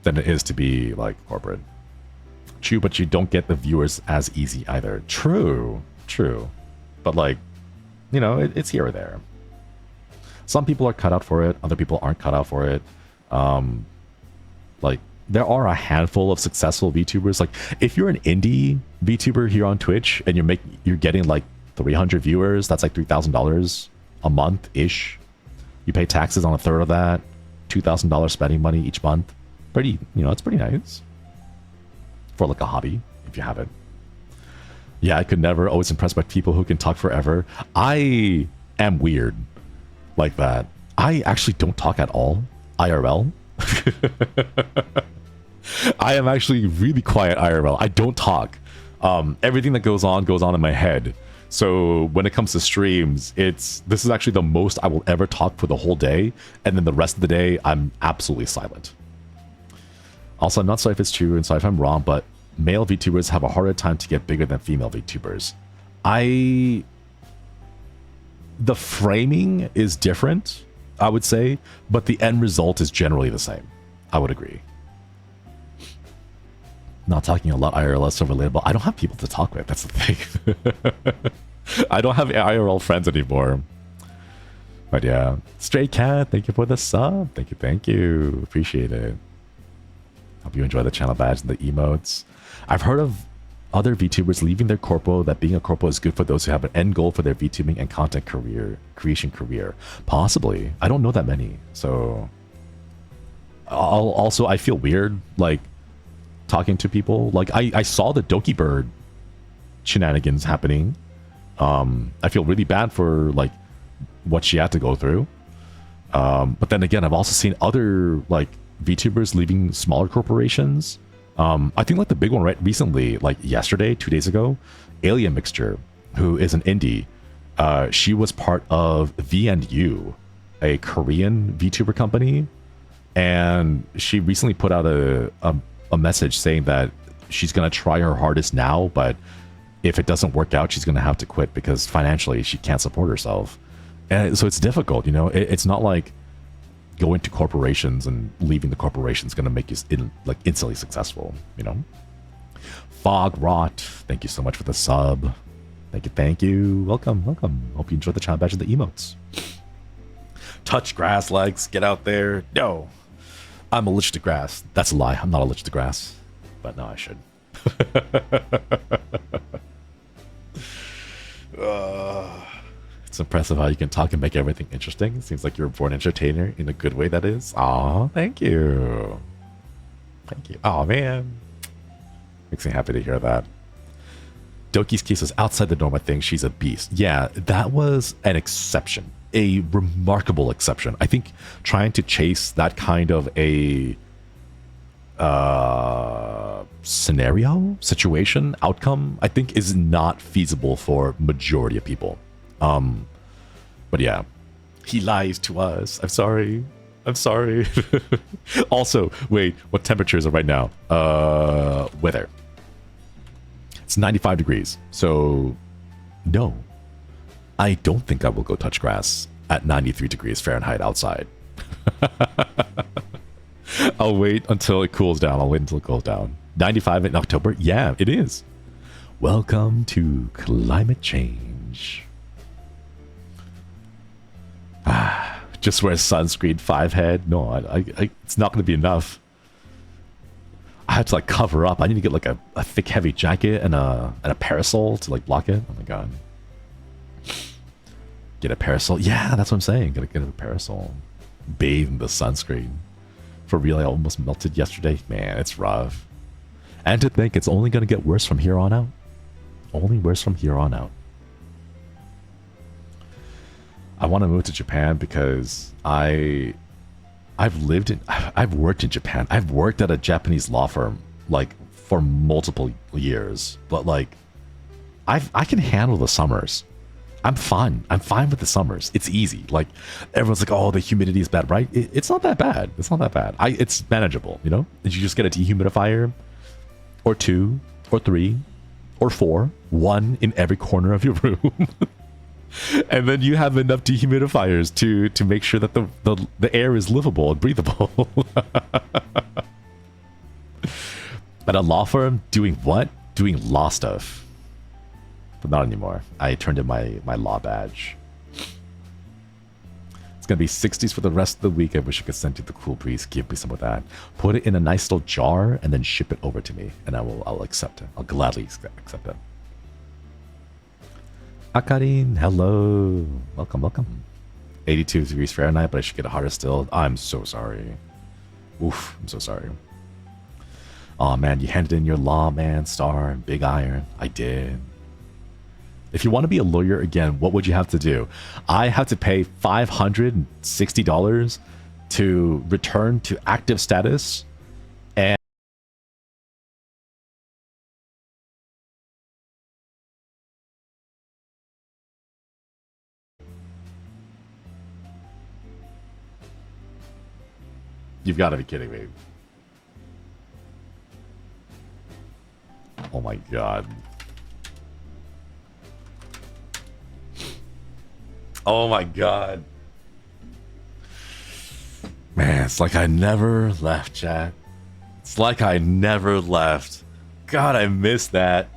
S2: it is to be like corporate. True, but you don't get the viewers as easy either. True. But like, you know, it's here or there. Some people are cut out for it. Other people aren't cut out for it. Like, there are a handful of successful VTubers. Like if you're an indie VTuber here on Twitch and you're getting like 300 viewers, that's like $3,000 a month ish. You pay taxes on a third of that, $2,000 spending money each month. Pretty, you know, it's pretty nice for like a hobby if you have it. Yeah, I could never. Always impressed by people who can talk forever. I am weird like that. I actually don't talk at all IRL. I am actually really quiet IRL. I don't talk. Everything that goes on in my head. So when it comes to streams, this is actually the most I will ever talk for the whole day, and then the rest of the day I'm absolutely silent. Also, I'm not sorry if it's true and sorry if I'm wrong, but male VTubers have a harder time to get bigger than female VTubers. The framing is different, I would say, but the end result is generally the same. I would agree. Not talking a lot IRL is so relatable. I don't have people to talk with. That's the thing. I don't have IRL friends anymore. But yeah. Stray Cat, thank you for the sub. Thank you. Appreciate it. Hope you enjoy the channel badge and the emotes. I've heard of other VTubers leaving their corpo, that being a corpo is good for those who have an end goal for their VTubing and content creation career. Possibly. I don't know that many. So I feel weird like talking to people. Like I saw the Doki Bird shenanigans happening. I feel really bad for like what she had to go through. But then again, I've also seen other like VTubers leaving smaller corporations. I think like the big one right recently, like yesterday, 2 days ago, Alien Mixture, who is an indie. She was part of VNU, a Korean VTuber company, and she recently put out a message saying that she's gonna try her hardest now, but if it doesn't work out, she's gonna have to quit because financially she can't support herself. And so it's difficult, you know. It's not like going to corporations and leaving the corporation is going to make you like instantly successful, you know? Fog Rot, thank you so much for the sub. Thank you. Welcome, welcome. Hope you enjoyed the child badge of the emotes. Touch grass legs, get out there. No, I'm allergic to grass. That's a lie. I'm not allergic to grass, but no, I should. It's impressive how you can talk and make everything interesting. Seems like you're a born entertainer in a good way, that is. Aw, thank you. Thank you. Oh, man. Makes me happy to hear that. Doki's case was outside the norm. I think she's a beast. Yeah, that was an exception. A remarkable exception. I think trying to chase that kind of a scenario, situation, outcome, I think is not feasible for majority of people. But yeah, he lies to us. I'm sorry. I'm sorry. Also, wait, what temperature is it right now? Weather. It's 95 degrees. So, no, I don't think I will go touch grass at 93 degrees Fahrenheit outside. I'll wait until it cools down. I'll wait until it cools down. 95 in October? Yeah, it is. Welcome to climate change. Just wear sunscreen 5 head? No, it's not going to be enough. I have to like cover up. I need to get like a thick, heavy jacket and a parasol to like block it. Oh my god. Get a parasol. Yeah, that's what I'm saying. Gotta get a parasol. Bathe in the sunscreen. For real, I almost melted yesterday. Man, it's rough. And to think it's only gonna get worse from here on out. Only worse from here on out. I want to move to Japan because I've worked in Japan. I've worked at a Japanese law firm like for multiple years, but like I can handle the summers. I'm fine. I'm fine with the summers. It's easy. Like everyone's like, oh, the humidity is bad, right? It's not that bad. It's not that bad. It's manageable, you know? You just get a dehumidifier or 2 or 3 or 4, 1 in every corner of your room. And then you have enough dehumidifiers to make sure that the air is livable and breathable. At a law firm, doing what? Doing law stuff. But not anymore. I turned in my law badge. It's going to be 60s for the rest of the week. I wish I could send you the cool breeze. Give me some of that. Put it in a nice little jar and then ship it over to me. And I'll accept it. I'll gladly accept it. Akarin, hello. Welcome, welcome. 82 degrees Fahrenheit, but I should get it hotter still. I'm so sorry. Oof, I'm so sorry. Oh man, you handed in your lawman star and big iron. I did. If you want to be a lawyer again, what would you have to do? I have to pay $560 to return to active status. And you've got to be kidding me. Oh my god. Oh my god. Man, it's like I never left, chat. It's like I never left. God, I missed that.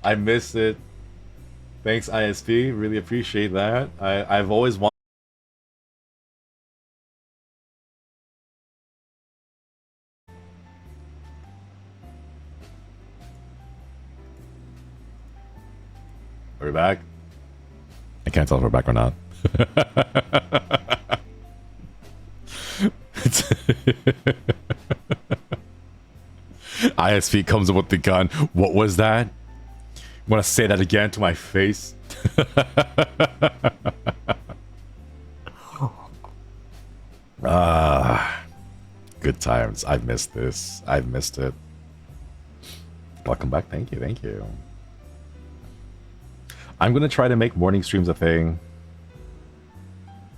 S2: I missed it. Thanks, ISP. Really appreciate that. I've always wanted. Are we back? I can't tell if we're back or not. ISP comes up with the gun. What was that? Want to say that again to my face? Good times. I've missed this. I've missed it. Welcome back. Thank you. Thank you. I'm going to try to make morning streams a thing.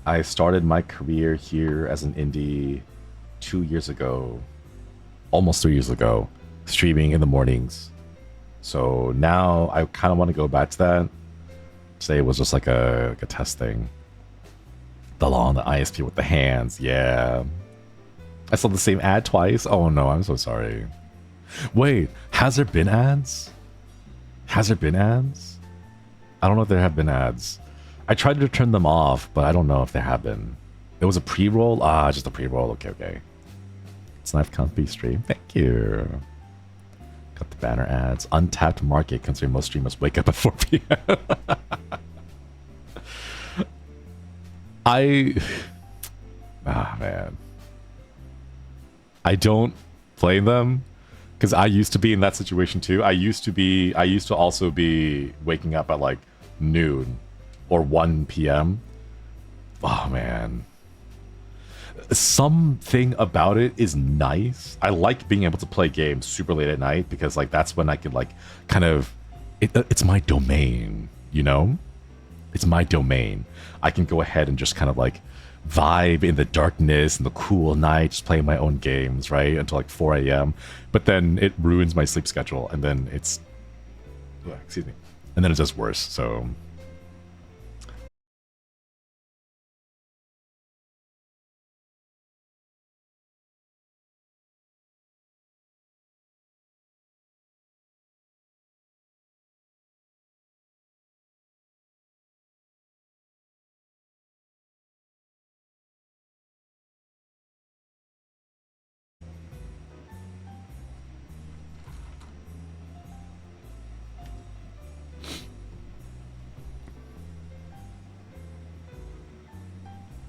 S2: I started my career here as an indie 2 years ago, almost 3 years ago, streaming in the mornings. So now I kind of want to go back to that. Today was just like a test thing. The law on the ISP with the hands. Yeah. I saw the same ad twice. Oh no, I'm so sorry. Wait, has there been ads? Has there been ads? I don't know if there have been ads. I tried to turn them off, but I don't know if there have been. There was a pre-roll? Ah, just a pre-roll. Okay, okay. It's Knife Company stream. Thank you. Got the banner ads. Untapped market considering most streamers wake up at 4 p.m. Man. I don't blame them because I used to be in that situation too. I used to also be waking up at like noon or 1 p.m. Oh man. Something about it is nice. I like being able to play games super late at night because like that's when I can like kind of it's my domain, you know? It's my domain. I can go ahead and just kind of like vibe in the darkness and the cool night, just playing my own games, right? Until like 4 a.m. But then it ruins my sleep schedule and then it's excuse me. And then it's just worse. So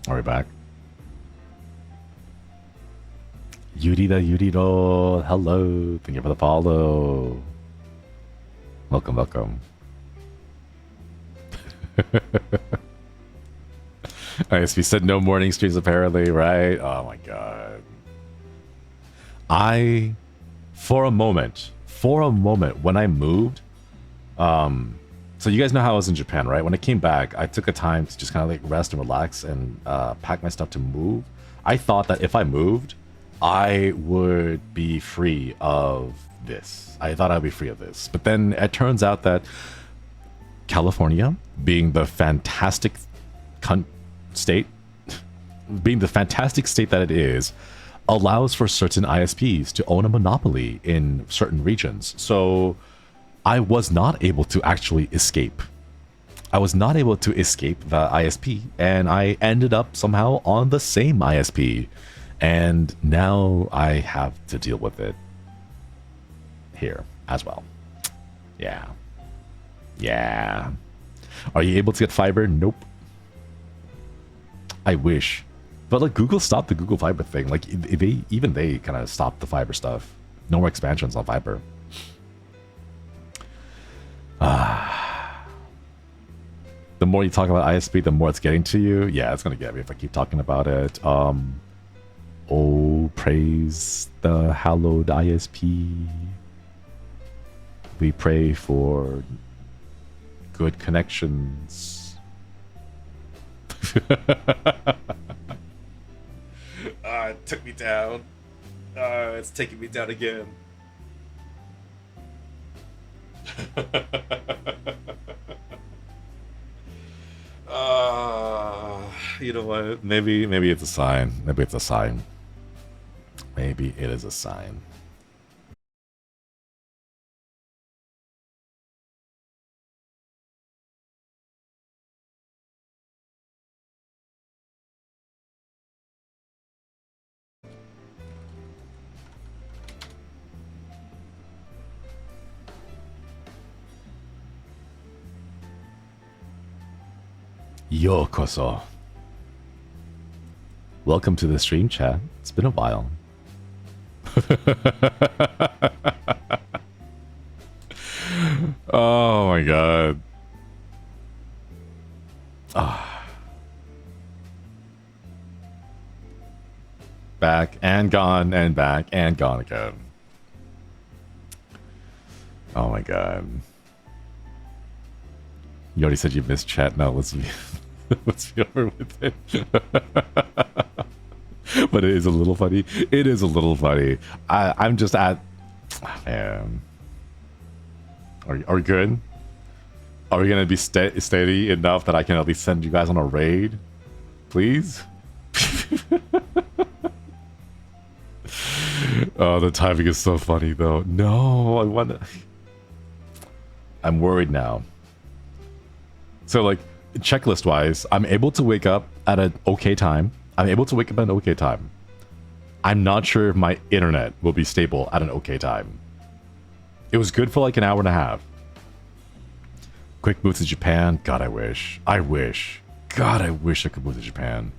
S2: are we back? Yuriro, hello. Thank you for the follow. Welcome, welcome. ISP said no morning streams apparently, right? Oh my god. For a moment, when I moved, so you guys know how I was in Japan, right? When I came back, I took a time to just kind of like rest and relax and pack my stuff to move. I thought that if I moved, I would be free of this. I thought I'd be free of this. But then it turns out that California, being the fantastic state, being the fantastic state that it is, allows for certain ISPs to own a monopoly in certain regions. So I was not able to actually escape. I was not able to escape the ISP, and I ended up somehow on the same ISP. And now I have to deal with it here as well. Yeah. Yeah. Are you able to get fiber? Nope. I wish. But like Google stopped the Google Fiber thing. Like they kind of stopped the fiber stuff. No more expansions on fiber. The more you talk about ISP, the more it's getting to you. Yeah, it's gonna get me if I keep talking about it. Oh, praise the hallowed ISP. We pray for good connections. It took me down. It's taking me down again. You know what? Maybe it's a sign. Maybe it's a sign. Maybe it is a sign. Yokoso. Welcome to the stream, chat. It's been a while. Oh my god. Back and gone and back and gone again. Oh my god. You already said you missed chat. Now let's be let's be over with it. But it is a little funny. It is a little funny. I'm just at. Man, are we good? Are we gonna be steady enough that I can at least send you guys on a raid?
S1: Please? Oh, the timing is so funny though. No, I want to. I'm worried now. So, like, checklist wise, I'm able to wake up at an okay time. I'm not sure if my internet will be stable at an okay time. It was good for like an hour and a half. Quick move to Japan. God, I wish. God, I wish I could move to Japan.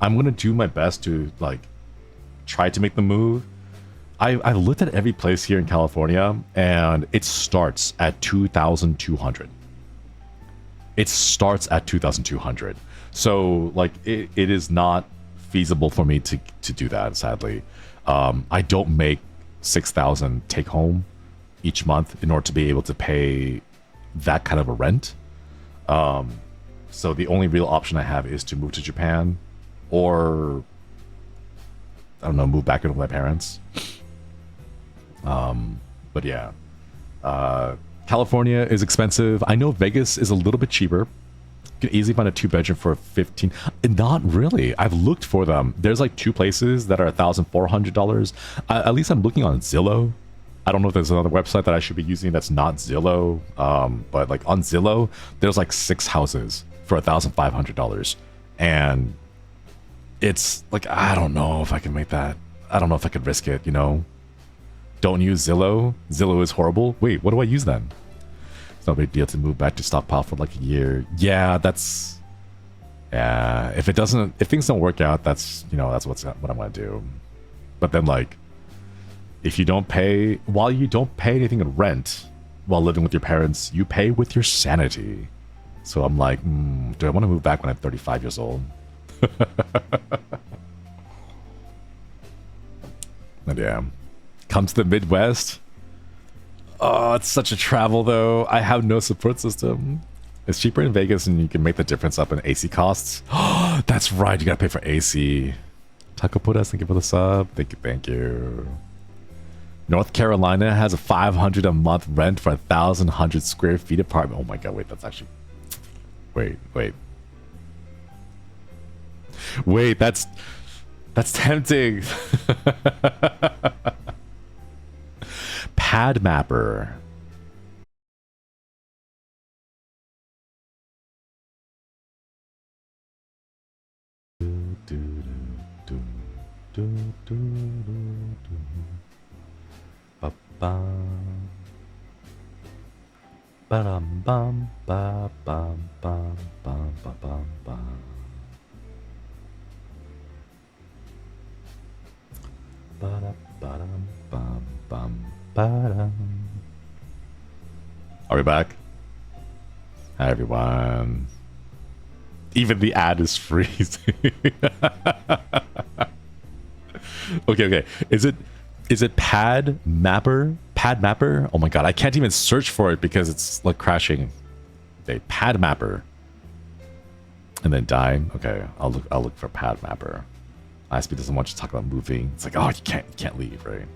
S1: I'm gonna do my best to like try to make the move. I looked at every place here in California, and it starts at 2,200. It starts at 2,200. So like it is not feasible for me to do that. Sadly, I don't make 6,000 take home each month in order to be able to pay that kind of a rent. So the only real option I have is to move to Japan, or I don't know, move back in with my parents. But yeah, California is expensive. I know Vegas is a little bit cheaper. You can easily find a 2-bedroom for 15. Not really. I've looked for them. There's like 2 places that are $1,400. At least I'm looking on Zillow. I don't know if there's another website that I should be using that's not Zillow. But like on Zillow, there's like 6 houses for $1,500. And it's like, I don't know if I can make that. I don't know if I could risk it, you know? Don't use Zillow. Zillow is horrible. Wait, what do I use then? It's no big deal to move back to stockpile for like a year. Yeah, that's... Yeah, if things don't work out, that's, you know, that's what I'm gonna do. But then like, if you don't pay, while you don't pay anything in rent while living with your parents, you pay with your sanity. So I'm like, do I want to move back when I'm 35 years old? But yeah. Come to the Midwest. Oh, it's such a travel though. I have no support system. It's cheaper in Vegas and you can make the difference up in AC costs. Oh, that's right. You gotta pay for AC. Taco Pudas, thank you for the sub. Thank you. North Carolina has a $500 a month rent for 1,100 square feet apartment. Oh my god, wait, that's actually... Wait, that's tempting. Pad Mapper. Ba-dum bum ba bum bum bum ba bum bum. Ba-dum bum bum ba-dum. Are we back? Hi everyone. Even the ad is freezing. Okay. Is it Pad Mapper? Pad Mapper? Oh my god, I can't even search for it because it's like crashing. Okay, Pad Mapper. And then dying. Okay, I'll look for Pad Mapper. ISP doesn't want you to talk about moving. It's like, oh, you can't leave, right?